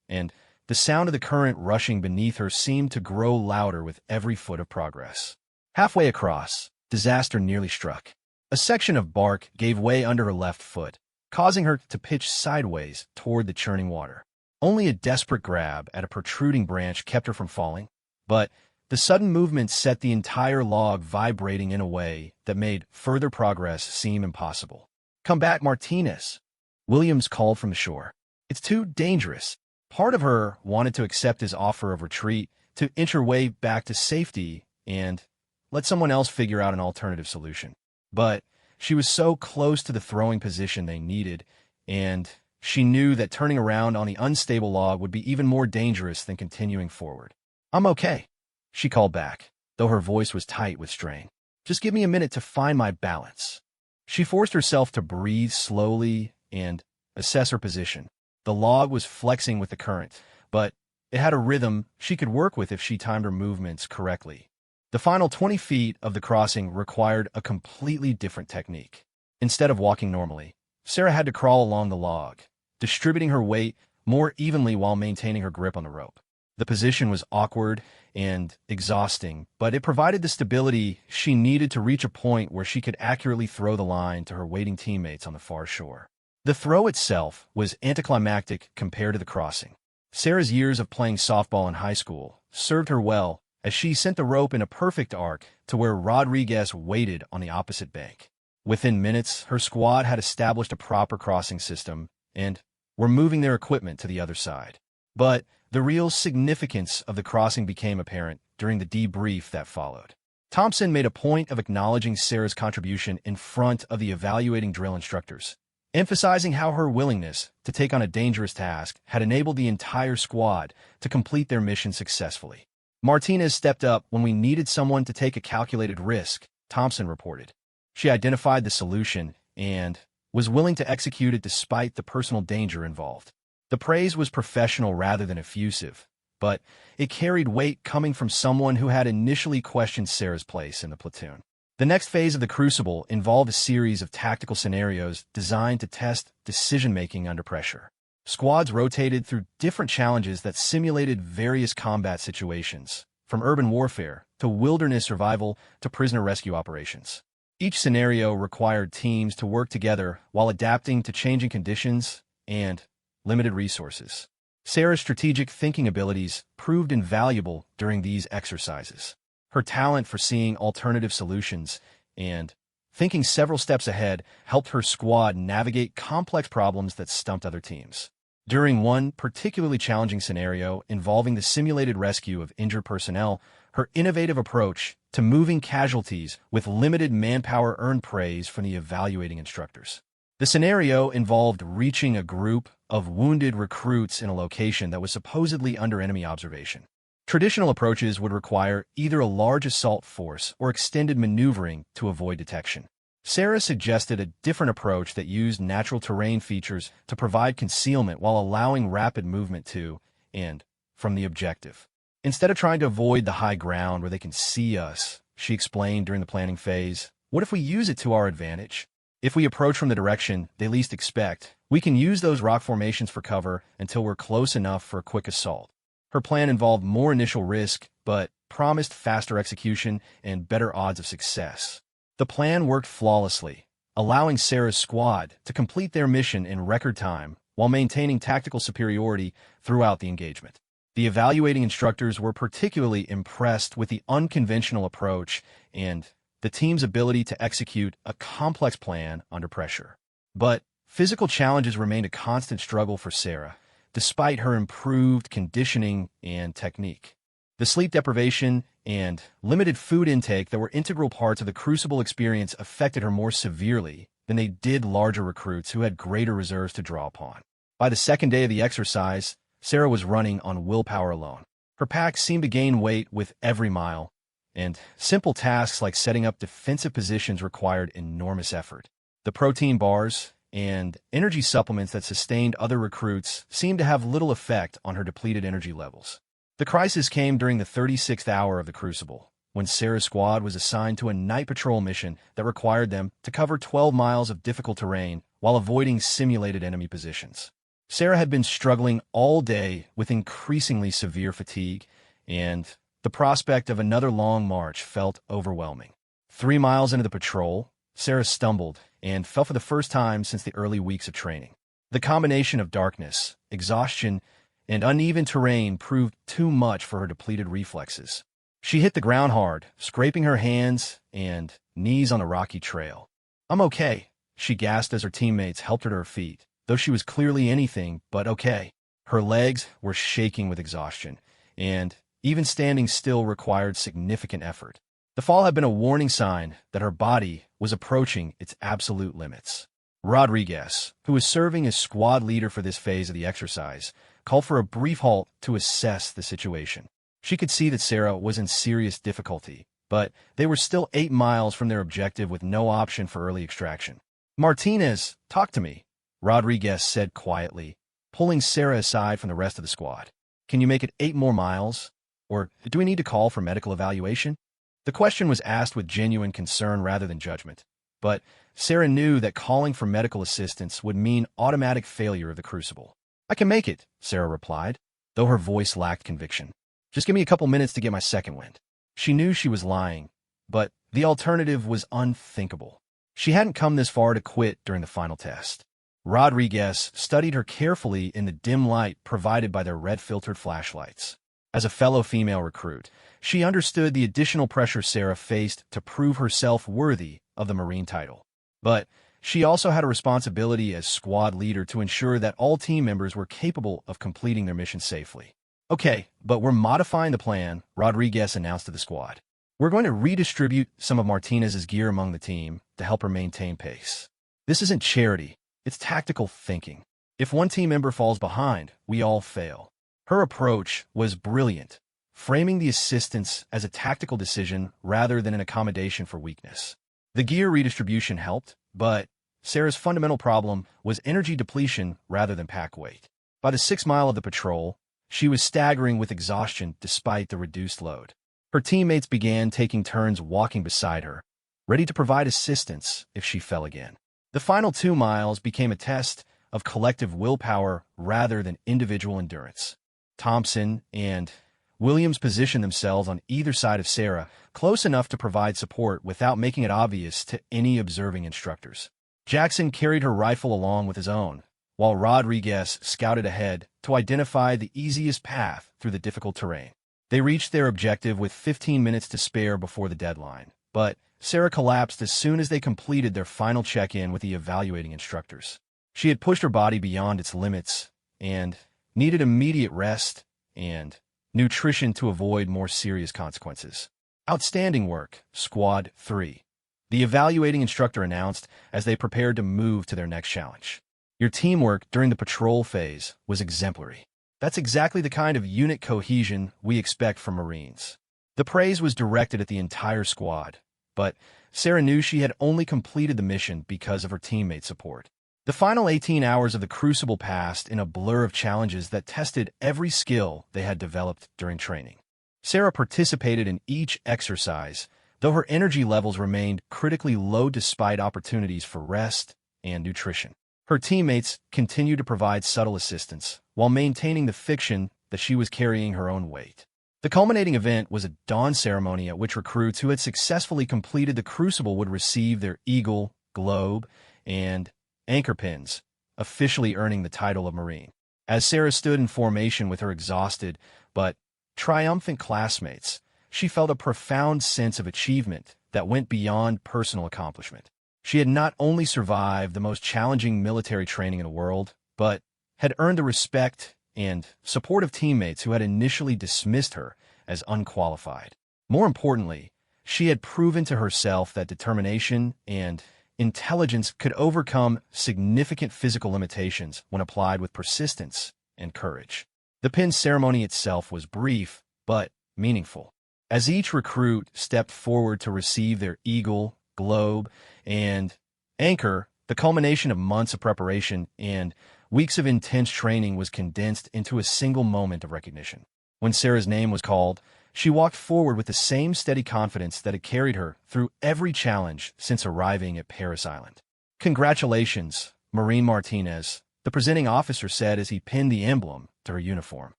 and the sound of the current rushing beneath her seemed to grow louder with every foot of progress. Halfway across, disaster nearly struck. A section of bark gave way under her left foot, causing her to pitch sideways toward the churning water. Only a desperate grab at a protruding branch kept her from falling, but the sudden movement set the entire log vibrating in a way that made further progress seem impossible. "Come back, Martinez," Williams called from the shore. "It's too dangerous." Part of her wanted to accept his offer of retreat, to inch her way back to safety and let someone else figure out an alternative solution. But she was so close to the throwing position they needed, and she knew that turning around on the unstable log would be even more dangerous than continuing forward. "I'm okay," she called back, though her voice was tight with strain. "Just give me a minute to find my balance." She forced herself to breathe slowly and assess her position. The log was flexing with the current, but it had a rhythm she could work with if she timed her movements correctly. The final 20 feet of the crossing required a completely different technique. Instead of walking normally, Sarah had to crawl along the log, distributing her weight more evenly while maintaining her grip on the rope. The position was awkward and exhausting, but it provided the stability she needed to reach a point where she could accurately throw the line to her waiting teammates on the far shore. The throw itself was anticlimactic compared to the crossing. Sarah's years of playing softball in high school served her well as she sent the rope in a perfect arc to where Rodriguez waited on the opposite bank. Within minutes, her squad had established a proper crossing system and were moving their equipment to the other side. But the real significance of the crossing became apparent during the debrief that followed. Thompson made a point of acknowledging Sarah's contribution in front of the evaluating drill instructors, emphasizing how her willingness to take on a dangerous task had enabled the entire squad to complete their mission successfully. Martinez stepped up when we needed someone to take a calculated risk, Thompson reported. She identified the solution and was willing to execute it despite the personal danger involved. The praise was professional rather than effusive, but it carried weight coming from someone who had initially questioned Sarah's place in the platoon. The next phase of the Crucible involved a series of tactical scenarios designed to test decision-making under pressure. Squads rotated through different challenges that simulated various combat situations, from urban warfare to wilderness survival to prisoner rescue operations. Each scenario required teams to work together while adapting to changing conditions and limited resources. Sarah's strategic thinking abilities proved invaluable during these exercises. Her talent for seeing alternative solutions and thinking several steps ahead helped her squad navigate complex problems that stumped other teams. During one particularly challenging scenario involving the simulated rescue of injured personnel, her innovative approach to moving casualties with limited manpower earned praise from the evaluating instructors. The scenario involved reaching a group of wounded recruits in a location that was supposedly under enemy observation. Traditional approaches would require either a large assault force or extended maneuvering to avoid detection. Sarah suggested a different approach that used natural terrain features to provide concealment while allowing rapid movement to and from the objective. Instead of trying to avoid the high ground where they can see us, she explained during the planning phase, what if we use it to our advantage? If we approach from the direction they least expect, we can use those rock formations for cover until we're close enough for a quick assault. Her plan involved more initial risk, but promised faster execution and better odds of success. The plan worked flawlessly, allowing Sarah's squad to complete their mission in record time while maintaining tactical superiority throughout the engagement. The evaluating instructors were particularly impressed with the unconventional approach and the team's ability to execute a complex plan under pressure. But physical challenges remained a constant struggle for Sarah, despite her improved conditioning and technique. The sleep deprivation and limited food intake that were integral parts of the Crucible experience affected her more severely than they did larger recruits who had greater reserves to draw upon. By the second day of the exercise, Sarah was running on willpower alone. Her pack seemed to gain weight with every mile, and simple tasks like setting up defensive positions required enormous effort. The protein bars and energy supplements that sustained other recruits seemed to have little effect on her depleted energy levels. The crisis came during the 36th hour of the Crucible, when Sarah's squad was assigned to a night patrol mission that required them to cover 12 miles of difficult terrain while avoiding simulated enemy positions. Sarah had been struggling all day with increasingly severe fatigue, and the prospect of another long march felt overwhelming. 3 miles into the patrol, Sarah stumbled and fell for the first time since the early weeks of training. The combination of darkness, exhaustion, and uneven terrain proved too much for her depleted reflexes. She hit the ground hard, scraping her hands and knees on a rocky trail. "I'm okay," she gasped as her teammates helped her to her feet, though she was clearly anything but okay. Her legs were shaking with exhaustion, and even standing still required significant effort. The fall had been a warning sign that her body was approaching its absolute limits. Rodriguez, who was serving as squad leader for this phase of the exercise, called for a brief halt to assess the situation. She could see that Sarah was in serious difficulty, but they were still 8 miles from their objective with no option for early extraction. "Martinez, talk to me," Rodriguez said quietly, pulling Sarah aside from the rest of the squad. "Can you make it 8 more miles? Or do we need to call for medical evaluation?" The question was asked with genuine concern rather than judgment, but Sarah knew that calling for medical assistance would mean automatic failure of the Crucible. "I can make it," Sarah replied, though her voice lacked conviction. "Just give me a couple minutes to get my second wind." She knew she was lying, but the alternative was unthinkable. She hadn't come this far to quit during the final test. Rodriguez studied her carefully in the dim light provided by their red-filtered flashlights. As a fellow female recruit, she understood the additional pressure Sarah faced to prove herself worthy of the Marine title. But she also had a responsibility as squad leader to ensure that all team members were capable of completing their mission safely. "Okay, but we're modifying the plan," Rodriguez announced to the squad. "We're going to redistribute some of Martinez's gear among the team to help her maintain pace. This isn't charity, it's tactical thinking. If one team member falls behind, we all fail." Her approach was brilliant, framing the assistance as a tactical decision rather than an accommodation for weakness. The gear redistribution helped, but Sarah's fundamental problem was energy depletion rather than pack weight. By the 6th mile of the patrol, she was staggering with exhaustion despite the reduced load. Her teammates began taking turns walking beside her, ready to provide assistance if she fell again. The final 2 miles became a test of collective willpower rather than individual endurance. Thompson and Williams positioned themselves on either side of Sarah, close enough to provide support without making it obvious to any observing instructors. Jackson carried her rifle along with his own, while Rodriguez scouted ahead to identify the easiest path through the difficult terrain. They reached their objective with 15 minutes to spare before the deadline, but Sarah collapsed as soon as they completed their final check-in with the evaluating instructors. She had pushed her body beyond its limits and needed immediate rest and nutrition to avoid more serious consequences. "Outstanding work, Squad 3," the evaluating instructor announced as they prepared to move to their next challenge. "Your teamwork during the patrol phase was exemplary. That's exactly the kind of unit cohesion we expect from Marines." The praise was directed at the entire squad, but Sarah knew she had only completed the mission because of her teammate support. The final 18 hours of the Crucible passed in a blur of challenges that tested every skill they had developed during training. Sarah participated in each exercise, though her energy levels remained critically low despite opportunities for rest and nutrition. Her teammates continued to provide subtle assistance, while maintaining the fiction that she was carrying her own weight. The culminating event was a dawn ceremony at which recruits who had successfully completed the Crucible would receive their Eagle, Globe, and Anchor pins, officially earning the title of Marine. As Sarah stood in formation with her exhausted but triumphant classmates, she felt a profound sense of achievement that went beyond personal accomplishment. She had not only survived the most challenging military training in the world, but had earned the respect and support of teammates who had initially dismissed her as unqualified. More importantly, she had proven to herself that determination and intelligence could overcome significant physical limitations when applied with persistence and courage. The pin ceremony itself was brief, but meaningful. As each recruit stepped forward to receive their Eagle, Globe, and Anchor, the culmination of months of preparation and weeks of intense training was condensed into a single moment of recognition. When Sarah's name was called, she walked forward with the same steady confidence that had carried her through every challenge since arriving at Paris Island. "Congratulations, Marine Martinez," the presenting officer said as he pinned the emblem to her uniform.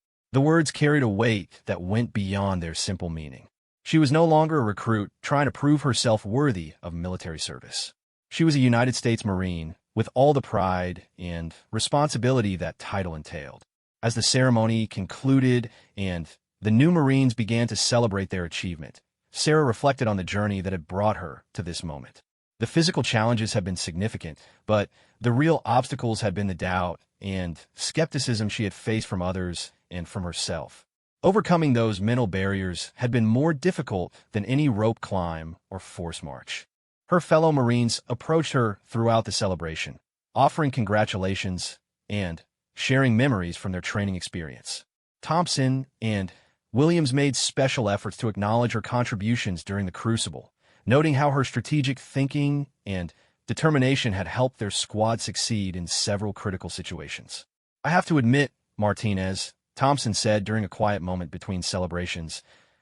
The words carried a weight that went beyond their simple meaning. She was no longer a recruit trying to prove herself worthy of military service. She was a United States Marine with all the pride and responsibility that title entailed. As the ceremony concluded and the new Marines began to celebrate their achievement, Sarah reflected on the journey that had brought her to this moment. The physical challenges had been significant, but the real obstacles had been the doubt and skepticism she had faced from others and from herself. Overcoming those mental barriers had been more difficult than any rope climb or force march. Her fellow Marines approached her throughout the celebration, offering congratulations and sharing memories from their training experience. Thompson and Williams made special efforts to acknowledge her contributions during the Crucible, noting how her strategic thinking and determination had helped their squad succeed in several critical situations. "I have to admit, Martinez," Thompson said during a quiet moment between celebrations,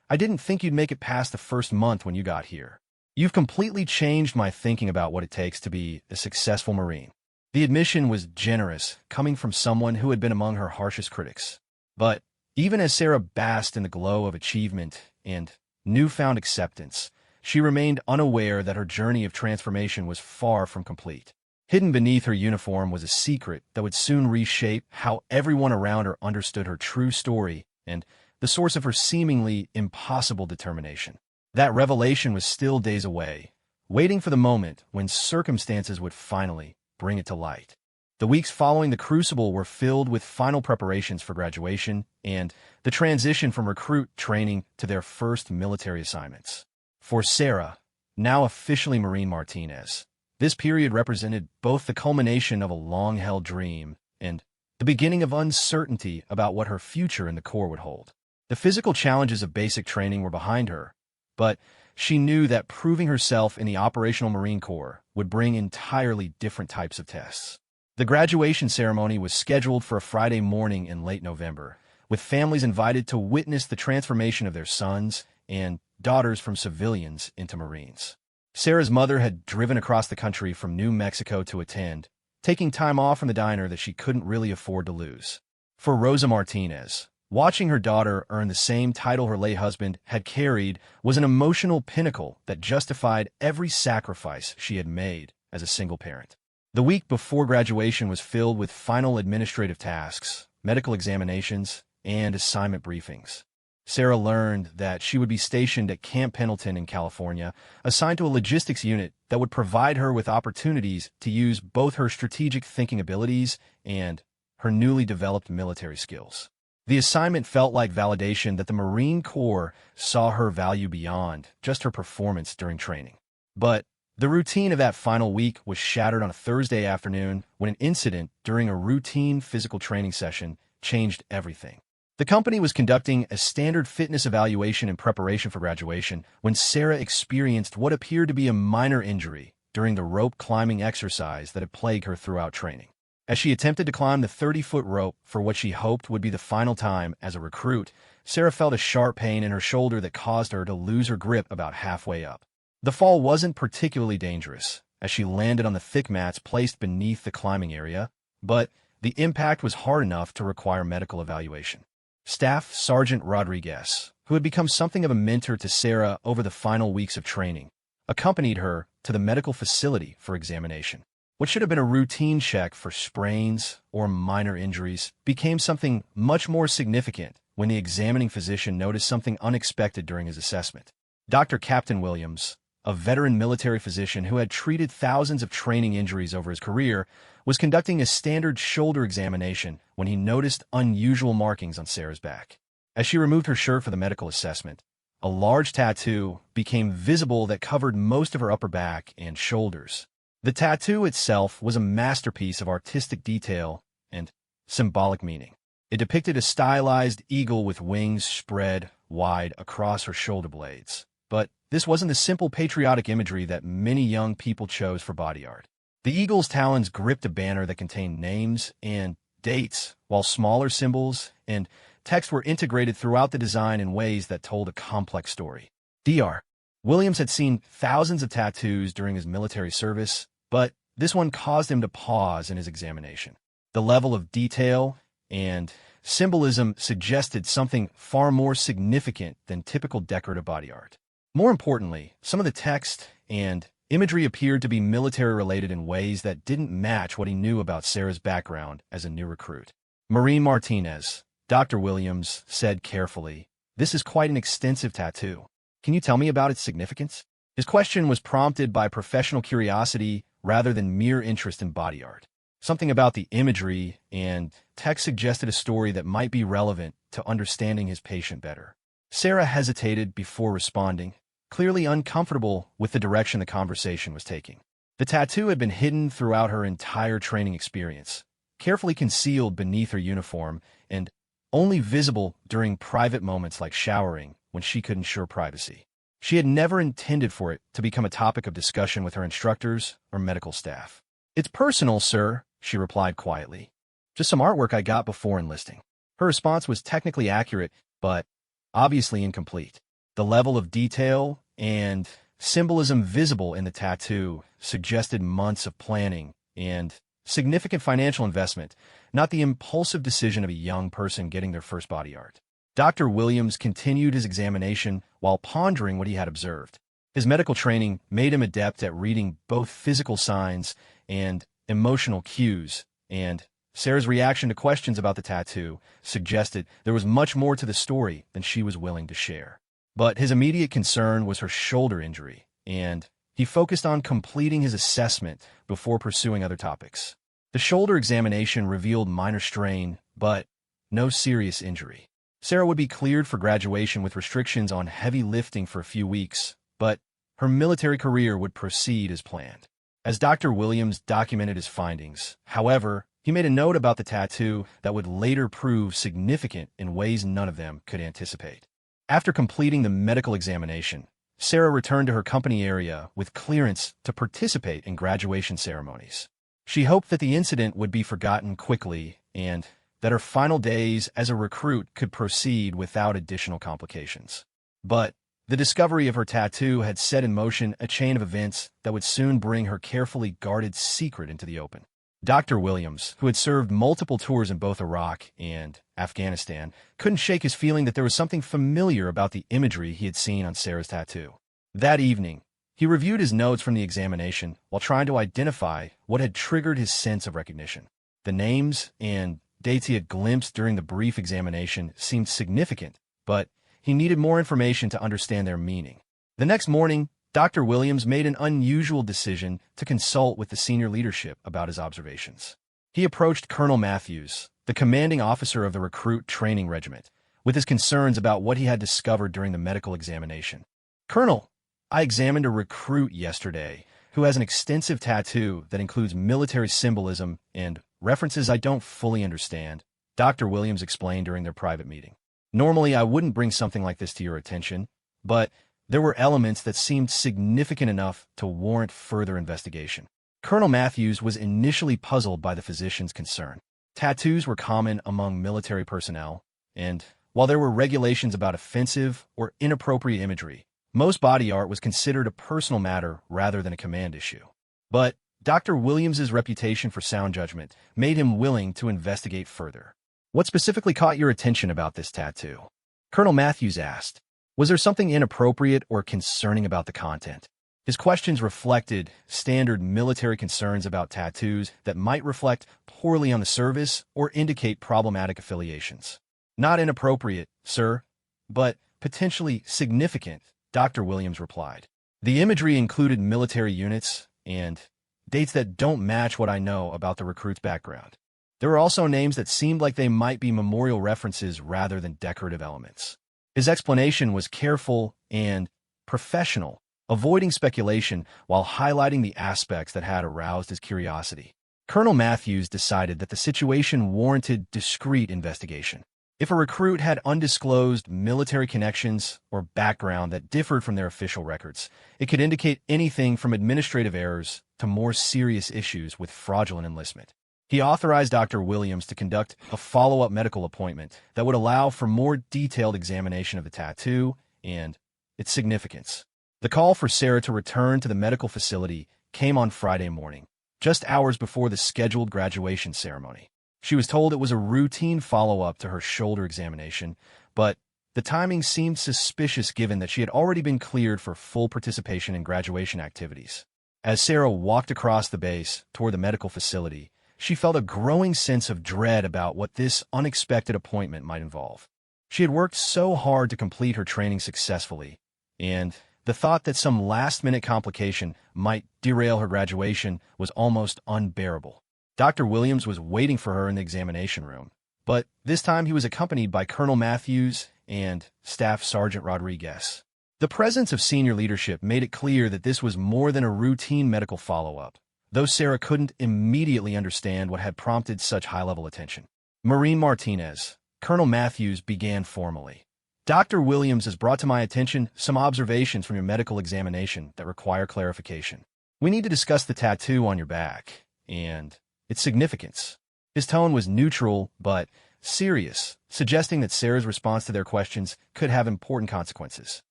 "I didn't think you'd make it past the first month when you got here. You've completely changed my thinking about what it takes to be a successful Marine." The admission was generous, coming from someone who had been among her harshest critics. But even as Sarah basked in the glow of achievement and newfound acceptance, she remained unaware that her journey of transformation was far from complete. Hidden beneath her uniform was a secret that would soon reshape how everyone around her understood her true story and the source of her seemingly impossible determination. That revelation was still days away, waiting for the moment when circumstances would finally bring it to light. The weeks following the crucible were filled with final preparations for graduation and the transition from recruit training to their first military assignments. For Sarah, now officially Marine Martinez, this period represented both the culmination of a long-held dream and the beginning of uncertainty about what her future in the Corps would hold. The physical challenges of basic training were behind her, but she knew that proving herself in the operational Marine Corps would bring entirely different types of tests. The graduation ceremony was scheduled for a Friday morning in late November, with families invited to witness the transformation of their sons and daughters from civilians into Marines. Sarah's mother had driven across the country from New Mexico to attend, taking time off from the diner that she couldn't really afford to lose. For Rosa Martinez, watching her daughter earn the same title her late husband had carried was an emotional pinnacle that justified every sacrifice she had made as a single parent. The week before graduation was filled with final administrative tasks, medical examinations, and assignment briefings. Sarah learned that she would be stationed at Camp Pendleton in California, assigned to a logistics unit that would provide her with opportunities to use both her strategic thinking abilities and her newly developed military skills. The assignment felt like validation that the Marine Corps saw her value beyond just her performance during training. But the routine of that final week was shattered on a Thursday afternoon when an incident during a routine physical training session changed everything. The company was conducting a standard fitness evaluation in preparation for graduation when Sarah experienced what appeared to be a minor injury during the rope climbing exercise that had plagued her throughout training. As she attempted to climb the 30-foot rope for what she hoped would be the final time as a recruit, Sarah felt a sharp pain in her shoulder that caused her to lose her grip about halfway up. The fall wasn't particularly dangerous, as she landed on the thick mats placed beneath the climbing area, but the impact was hard enough to require medical evaluation. Staff Sergeant Rodriguez, who had become something of a mentor to Sarah over the final weeks of training, accompanied her to the medical facility for examination. What should have been a routine check for sprains or minor injuries became something much more significant when the examining physician noticed something unexpected during his assessment. Dr. Captain Williams, a veteran military physician who had treated thousands of training injuries over his career, was conducting a standard shoulder examination when he noticed unusual markings on Sarah's back. As she removed her shirt for the medical assessment, a large tattoo became visible that covered most of her upper back and shoulders. The tattoo itself was a masterpiece of artistic detail and symbolic meaning. It depicted a stylized eagle with wings spread wide across her shoulder blades. But this wasn't the simple patriotic imagery that many young people chose for body art. The eagle's talons gripped a banner that contained names and dates, while smaller symbols and text were integrated throughout the design in ways that told a complex story. Dr. Williams had seen thousands of tattoos during his military service, but this one caused him to pause in his examination. The level of detail and symbolism suggested something far more significant than typical decorative body art. More importantly, some of the text and imagery appeared to be military-related in ways that didn't match what he knew about Sarah's background as a new recruit. Marine Martinez, Dr. Williams said carefully, "This is quite an extensive tattoo. Can you tell me about its significance?" His question was prompted by professional curiosity rather than mere interest in body art. Something about the imagery and text suggested a story that might be relevant to understanding his patient better. Sarah hesitated before responding, clearly uncomfortable with the direction the conversation was taking. The tattoo had been hidden throughout her entire training experience, carefully concealed beneath her uniform and only visible during private moments like showering when she could ensure privacy. She had never intended for it to become a topic of discussion with her instructors or medical staff. "It's personal, sir," she replied quietly. "Just some artwork I got before enlisting." Her response was technically accurate, but obviously incomplete. The level of detail and symbolism visible in the tattoo suggested months of planning and significant financial investment, not the impulsive decision of a young person getting their first body art. Dr. Williams continued his examination while pondering what he had observed. His medical training made him adept at reading both physical signs and emotional cues, and Sarah's reaction to questions about the tattoo suggested there was much more to the story than she was willing to share. But his immediate concern was her shoulder injury, and he focused on completing his assessment before pursuing other topics. The shoulder examination revealed minor strain, but no serious injury. Sarah would be cleared for graduation with restrictions on heavy lifting for a few weeks, but her military career would proceed as planned. As Dr. Williams documented his findings, however, he made a note about the tattoo that would later prove significant in ways none of them could anticipate. After completing the medical examination, Sarah returned to her company area with clearance to participate in graduation ceremonies. She hoped that the incident would be forgotten quickly and that her final days as a recruit could proceed without additional complications. But the discovery of her tattoo had set in motion a chain of events that would soon bring her carefully guarded secret into the open. Dr. Williams, who had served multiple tours in both Iraq and Afghanistan, couldn't shake his feeling that there was something familiar about the imagery he had seen on Sarah's tattoo. That evening, he reviewed his notes from the examination while trying to identify what had triggered his sense of recognition. The names and dates he had glimpsed during the brief examination seemed significant, but he needed more information to understand their meaning. The next morning, Dr. Williams made an unusual decision to consult with the senior leadership about his observations. He approached Colonel Matthews, the commanding officer of the recruit training regiment, with his concerns about what he had discovered during the medical examination. "Colonel, I examined a recruit yesterday who has an extensive tattoo that includes military symbolism and references I don't fully understand," Dr. Williams explained during their private meeting. "Normally, I wouldn't bring something like this to your attention, but there were elements that seemed significant enough to warrant further investigation." Colonel Matthews was initially puzzled by the physician's concern. Tattoos were common among military personnel, and while there were regulations about offensive or inappropriate imagery, most body art was considered a personal matter rather than a command issue. But Dr. Williams's reputation for sound judgment made him willing to investigate further. "What specifically caught your attention about this tattoo?" Colonel Matthews asked. "Was there something inappropriate or concerning about the content?" His questions reflected standard military concerns about tattoos that might reflect poorly on the service or indicate problematic affiliations. "Not inappropriate, sir, but potentially significant," Dr. Williams replied. "The imagery included military units and dates that don't match what I know about the recruit's background. There were also names that seemed like they might be memorial references rather than decorative elements." His explanation was careful and professional, avoiding speculation while highlighting the aspects that had aroused his curiosity. Colonel Matthews decided that the situation warranted discreet investigation. If a recruit had undisclosed military connections or background that differed from their official records, it could indicate anything from administrative errors to more serious issues with fraudulent enlistment. He authorized Dr. Williams to conduct a follow-up medical appointment that would allow for more detailed examination of the tattoo and its significance. The call for Sarah to return to the medical facility came on Friday morning, just hours before the scheduled graduation ceremony. She was told it was a routine follow-up to her shoulder examination, but the timing seemed suspicious given that she had already been cleared for full participation in graduation activities. As Sarah walked across the base toward the medical facility, she felt a growing sense of dread about what this unexpected appointment might involve. She had worked so hard to complete her training successfully, and the thought that some last-minute complication might derail her graduation was almost unbearable. Dr. Williams was waiting for her in the examination room, but this time he was accompanied by Colonel Matthews and Staff Sergeant Rodriguez. The presence of senior leadership made it clear that this was more than a routine medical follow-up, though Sarah couldn't immediately understand what had prompted such high-level attention. "Marine Martinez," Colonel Matthews began formally. "Dr. Williams has brought to my attention some observations from your medical examination that require clarification. We need to discuss the tattoo on your back and its significance." His tone was neutral but serious, suggesting that Sarah's response to their questions could have important consequences.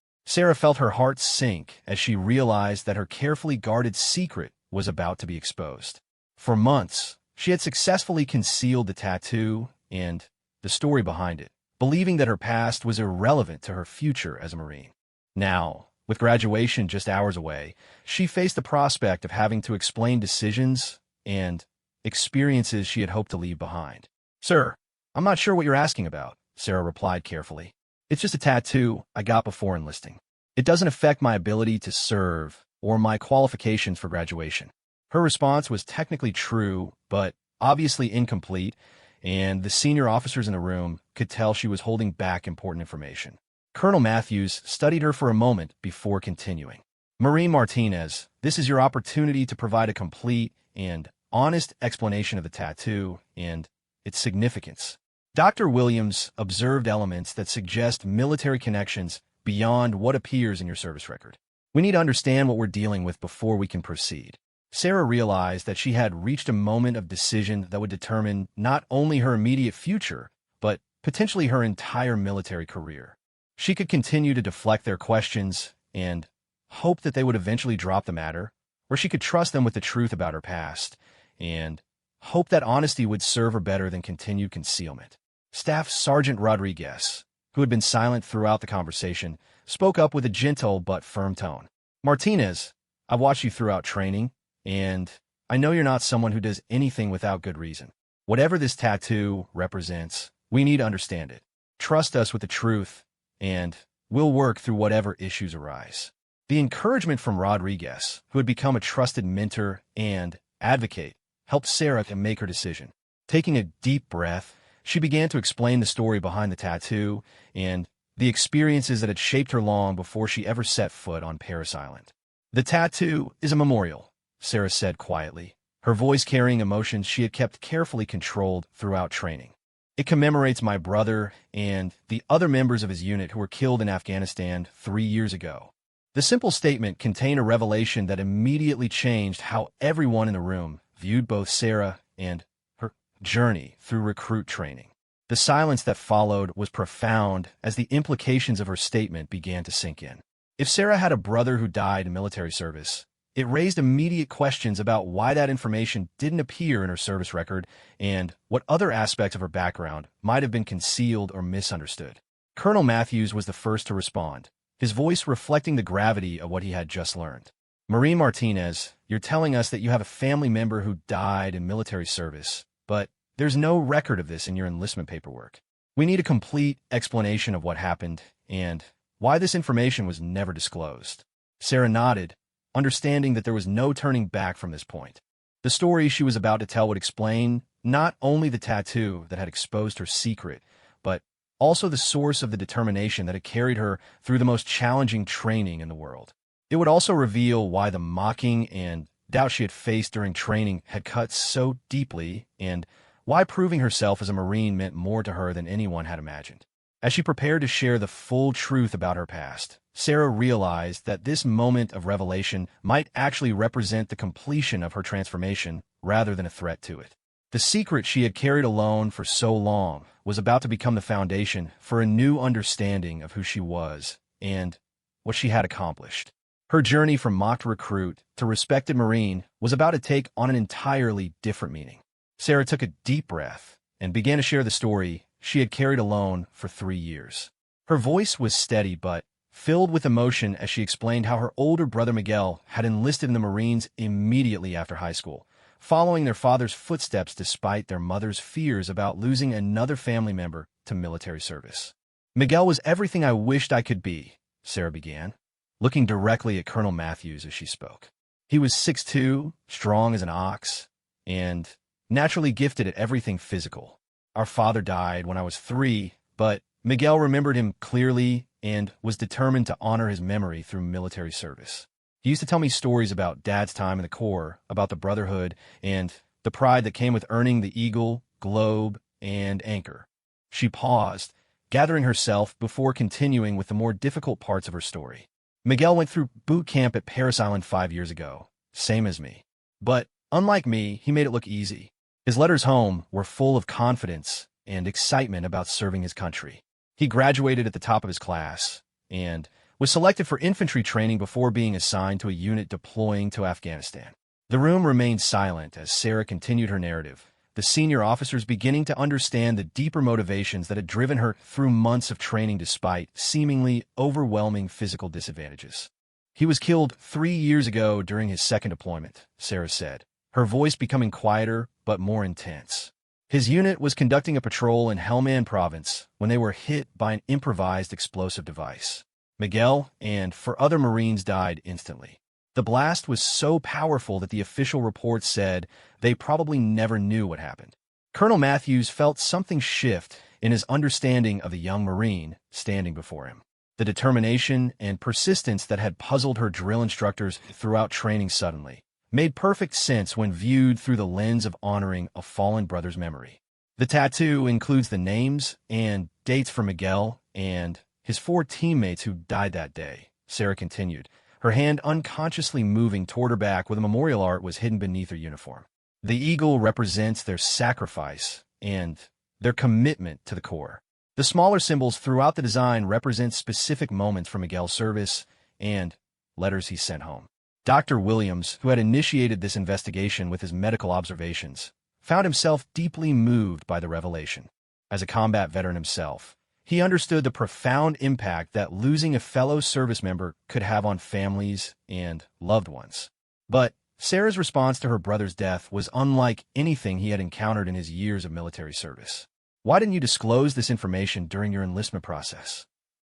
Sarah felt her heart sink as she realized that her carefully guarded secret was about to be exposed. For months, she had successfully concealed the tattoo and the story behind it, believing that her past was irrelevant to her future as a Marine. Now, with graduation just hours away, she faced the prospect of having to explain decisions and experiences she had hoped to leave behind. "Sir, I'm not sure what you're asking about," Sarah replied carefully. "It's just a tattoo I got before enlisting. It doesn't affect my ability to serve or my qualifications for graduation." Her response was technically true, but obviously incomplete, and the senior officers in the room could tell she was holding back important information. Colonel Matthews studied her for a moment before continuing. "Marine Martinez, this is your opportunity to provide a complete and honest explanation of the tattoo and its significance." Dr. Williams observed elements that suggest military connections beyond what appears in your service record. "We need to understand what we're dealing with before we can proceed." Sarah realized that she had reached a moment of decision that would determine not only her immediate future, but potentially her entire military career. She could continue to deflect their questions and hope that they would eventually drop the matter, or she could trust them with the truth about her past and hope that honesty would serve her better than continued concealment. Staff Sergeant Rodriguez, who had been silent throughout the conversation, spoke up with a gentle but firm tone. "Martinez, I've watched you throughout training, and I know you're not someone who does anything without good reason. Whatever this tattoo represents, we need to understand it. Trust us with the truth, and we'll work through whatever issues arise." The encouragement from Rodriguez, who had become a trusted mentor and advocate, helped Sarah to make her decision. Taking a deep breath, she began to explain the story behind the tattoo and the experiences that had shaped her long before she ever set foot on Paris Island. "The tattoo is a memorial," Sarah said quietly, her voice carrying emotions she had kept carefully controlled throughout training. "It commemorates my brother and the other members of his unit who were killed in Afghanistan 3 years ago." The simple statement contained a revelation that immediately changed how everyone in the room viewed both Sarah and her journey through recruit training. The silence that followed was profound as the implications of her statement began to sink in. If Sarah had a brother who died in military service, it raised immediate questions about why that information didn't appear in her service record and what other aspects of her background might have been concealed or misunderstood. Colonel Matthews was the first to respond, his voice reflecting the gravity of what he had just learned. "Marine Martinez, you're telling us that you have a family member who died in military service, but there's no record of this in your enlistment paperwork. We need a complete explanation of what happened and why this information was never disclosed." Sarah nodded, understanding that there was no turning back from this point. The story she was about to tell would explain not only the tattoo that had exposed her secret, but also the source of the determination that had carried her through the most challenging training in the world. It would also reveal why the mocking and doubt she had faced during training had cut so deeply, and why proving herself as a Marine meant more to her than anyone had imagined. As she prepared to share the full truth about her past, Sarah realized that this moment of revelation might actually represent the completion of her transformation rather than a threat to it. The secret she had carried alone for so long was about to become the foundation for a new understanding of who she was and what she had accomplished. Her journey from mocked recruit to respected Marine was about to take on an entirely different meaning. Sarah took a deep breath and began to share the story she had carried alone for 3 years. Her voice was steady but filled with emotion as she explained how her older brother Miguel had enlisted in the Marines immediately after high school, following their father's footsteps despite their mother's fears about losing another family member to military service. "Miguel was everything I wished I could be," Sarah began, looking directly at Colonel Matthews as she spoke. "He was 6'2", strong as an ox, and naturally gifted at everything physical. Our father died when I was 3, but Miguel remembered him clearly and was determined to honor his memory through military service. He used to tell me stories about Dad's time in the Corps, about the brotherhood, and the pride that came with earning the Eagle, Globe, and Anchor." She paused, gathering herself before continuing with the more difficult parts of her story. "Miguel went through boot camp at Paris Island 5 years ago, same as me. But unlike me, he made it look easy. His letters home were full of confidence and excitement about serving his country. He graduated at the top of his class and was selected for infantry training before being assigned to a unit deploying to Afghanistan." The room remained silent as Sarah continued her narrative, the senior officers beginning to understand the deeper motivations that had driven her through months of training despite seemingly overwhelming physical disadvantages. "He was killed 3 years ago during his second deployment," Sarah said, her voice becoming quieter but more intense. His unit was conducting a patrol in Helmand Province when they were hit by an improvised explosive device. Miguel and 4 other Marines died instantly. The blast was so powerful that the official report said they probably never knew what happened. Colonel Matthews felt something shift in his understanding of the young Marine standing before him. The determination and persistence that had puzzled her drill instructors throughout training suddenly made perfect sense when viewed through the lens of honoring a fallen brother's memory. The tattoo includes the names and dates for Miguel and his 4 teammates who died that day, Sarah continued, her hand unconsciously moving toward her back where the memorial art was hidden beneath her uniform. The eagle represents their sacrifice and their commitment to the Corps. The smaller symbols throughout the design represent specific moments from Miguel's service and letters he sent home. Dr. Williams, who had initiated this investigation with his medical observations, found himself deeply moved by the revelation. As a combat veteran himself, he understood the profound impact that losing a fellow service member could have on families and loved ones. But Sarah's response to her brother's death was unlike anything he had encountered in his years of military service. "Why didn't you disclose this information during your enlistment process?"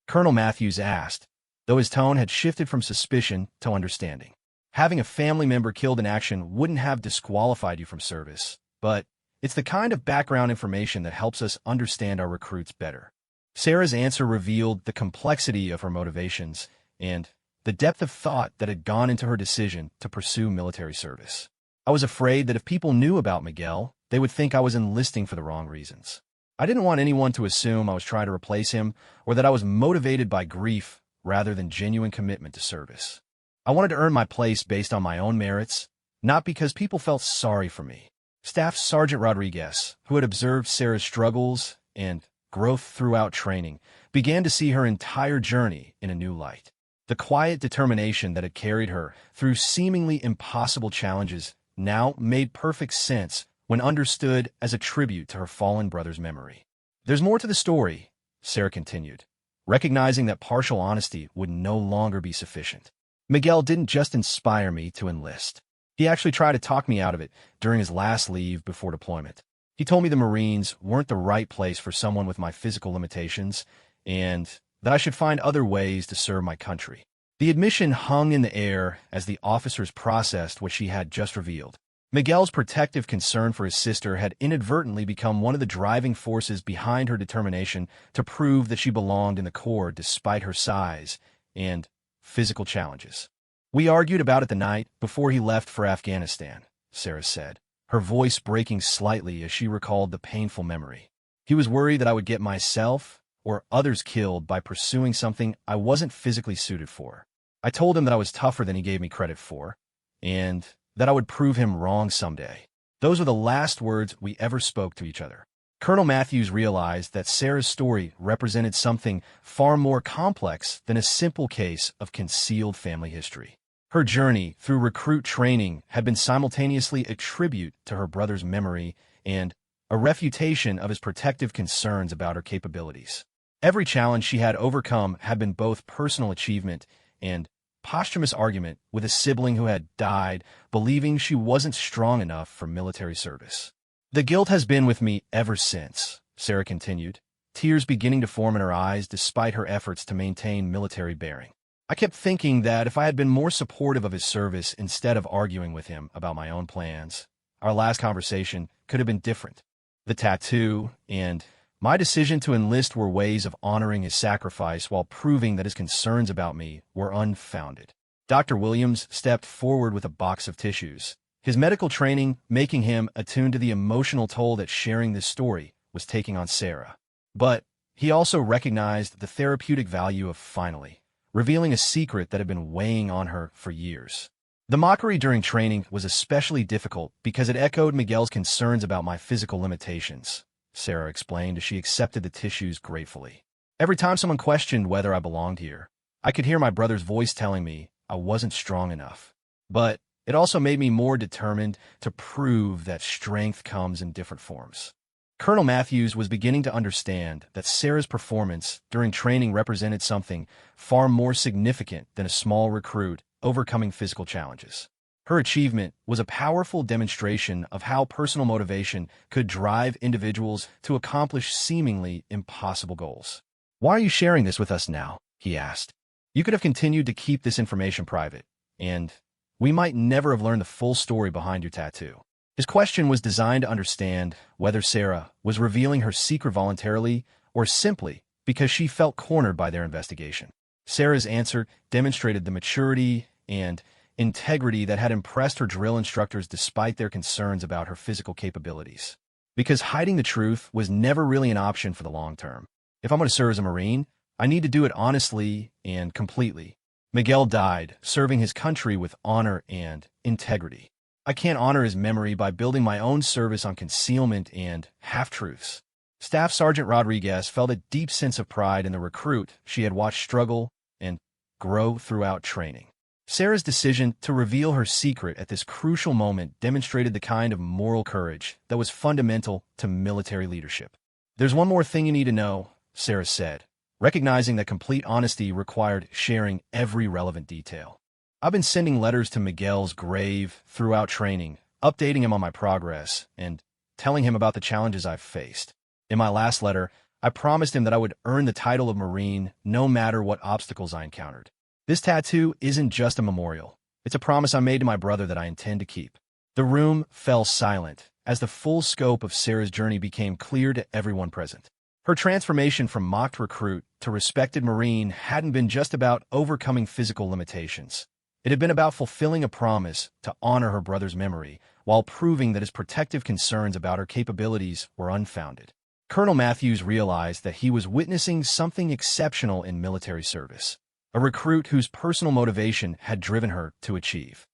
Colonel Matthews asked, though his tone had shifted from suspicion to understanding. "Having a family member killed in action wouldn't have disqualified you from service, but it's the kind of background information that helps us understand our recruits better." Sarah's answer revealed the complexity of her motivations and the depth of thought that had gone into her decision to pursue military service. "I was afraid that if people knew about Miguel, they would think I was enlisting for the wrong reasons. I didn't want anyone to assume I was trying to replace him or that I was motivated by grief rather than genuine commitment to service. I wanted to earn my place based on my own merits, not because people felt sorry for me." Staff Sergeant Rodriguez, who had observed Sarah's struggles and growth throughout training, began to see her entire journey in a new light. The quiet determination that had carried her through seemingly impossible challenges now made perfect sense when understood as a tribute to her fallen brother's memory. "There's more to the story," Sarah continued, recognizing that partial honesty would no longer be sufficient. "Miguel didn't just inspire me to enlist. He actually tried to talk me out of it during his last leave before deployment. He told me the Marines weren't the right place for someone with my physical limitations and that I should find other ways to serve my country." The admission hung in the air as the officers processed what she had just revealed. Miguel's protective concern for his sister had inadvertently become one of the driving forces behind her determination to prove that she belonged in the Corps despite her size and physical challenges. "We argued about it the night before he left for Afghanistan," Sarah said, her voice breaking slightly as she recalled the painful memory. "He was worried that I would get myself or others killed by pursuing something I wasn't physically suited for. I told him that I was tougher than he gave me credit for, and that I would prove him wrong someday." Those were the last words we ever spoke to each other. Colonel Matthews realized that Sarah's story represented something far more complex than a simple case of concealed family history. Her journey through recruit training had been simultaneously a tribute to her brother's memory and a refutation of his protective concerns about her capabilities. Every challenge she had overcome had been both personal achievement and posthumous argument with a sibling who had died, believing she wasn't strong enough for military service. "The guilt has been with me ever since," Sarah continued, tears beginning to form in her eyes despite her efforts to maintain military bearing. "I kept thinking that if I had been more supportive of his service instead of arguing with him about my own plans, our last conversation could have been different. The tattoo and my decision to enlist were ways of honoring his sacrifice while proving that his concerns about me were unfounded." Dr. Williams stepped forward with a box of tissues, his medical training making him attuned to the emotional toll that sharing this story was taking on Sarah. But he also recognized the therapeutic value of finally revealing a secret that had been weighing on her for years. "The mockery during training was especially difficult because it echoed Miguel's concerns about my physical limitations," Sarah explained as she accepted the tissues gratefully. "Every time someone questioned whether I belonged here, I could hear my brother's voice telling me I wasn't strong enough. But it also made me more determined to prove that strength comes in different forms." Colonel Matthews was beginning to understand that Sarah's performance during training represented something far more significant than a small recruit overcoming physical challenges. Her achievement was a powerful demonstration of how personal motivation could drive individuals to accomplish seemingly impossible goals. "Why are you sharing this with us now?" he asked. "You could have continued to keep this information private, and we might never have learned the full story behind your tattoo." His question was designed to understand whether Sarah was revealing her secret voluntarily or simply because she felt cornered by their investigation. Sarah's answer demonstrated the maturity and integrity that had impressed her drill instructors despite their concerns about her physical capabilities. Because hiding the truth was never really an option for the long term. "If I'm going to serve as a Marine, I need to do it honestly and completely." Miguel died, serving his country with honor and integrity. "I can't honor his memory by building my own service on concealment and half-truths." Staff Sergeant Rodriguez felt a deep sense of pride in the recruit she had watched struggle and grow throughout training. Sarah's decision to reveal her secret at this crucial moment demonstrated the kind of moral courage that was fundamental to military leadership. "There's one more thing you need to know," Sarah said, recognizing that complete honesty required sharing every relevant detail. "I've been sending letters to Miguel's grave throughout training, updating him on my progress and telling him about the challenges I've faced. In my last letter, I promised him that I would earn the title of Marine no matter what obstacles I encountered. This tattoo isn't just a memorial. It's a promise I made to my brother that I intend to keep." The room fell silent as the full scope of Sarah's journey became clear to everyone present. Her transformation from mocked recruit to respected Marine hadn't been just about overcoming physical limitations. It had been about fulfilling a promise to honor her brother's memory while proving that his protective concerns about her capabilities were unfounded. Colonel Matthews realized that he was witnessing something exceptional in military service, a recruit whose personal motivation had driven her to achieve.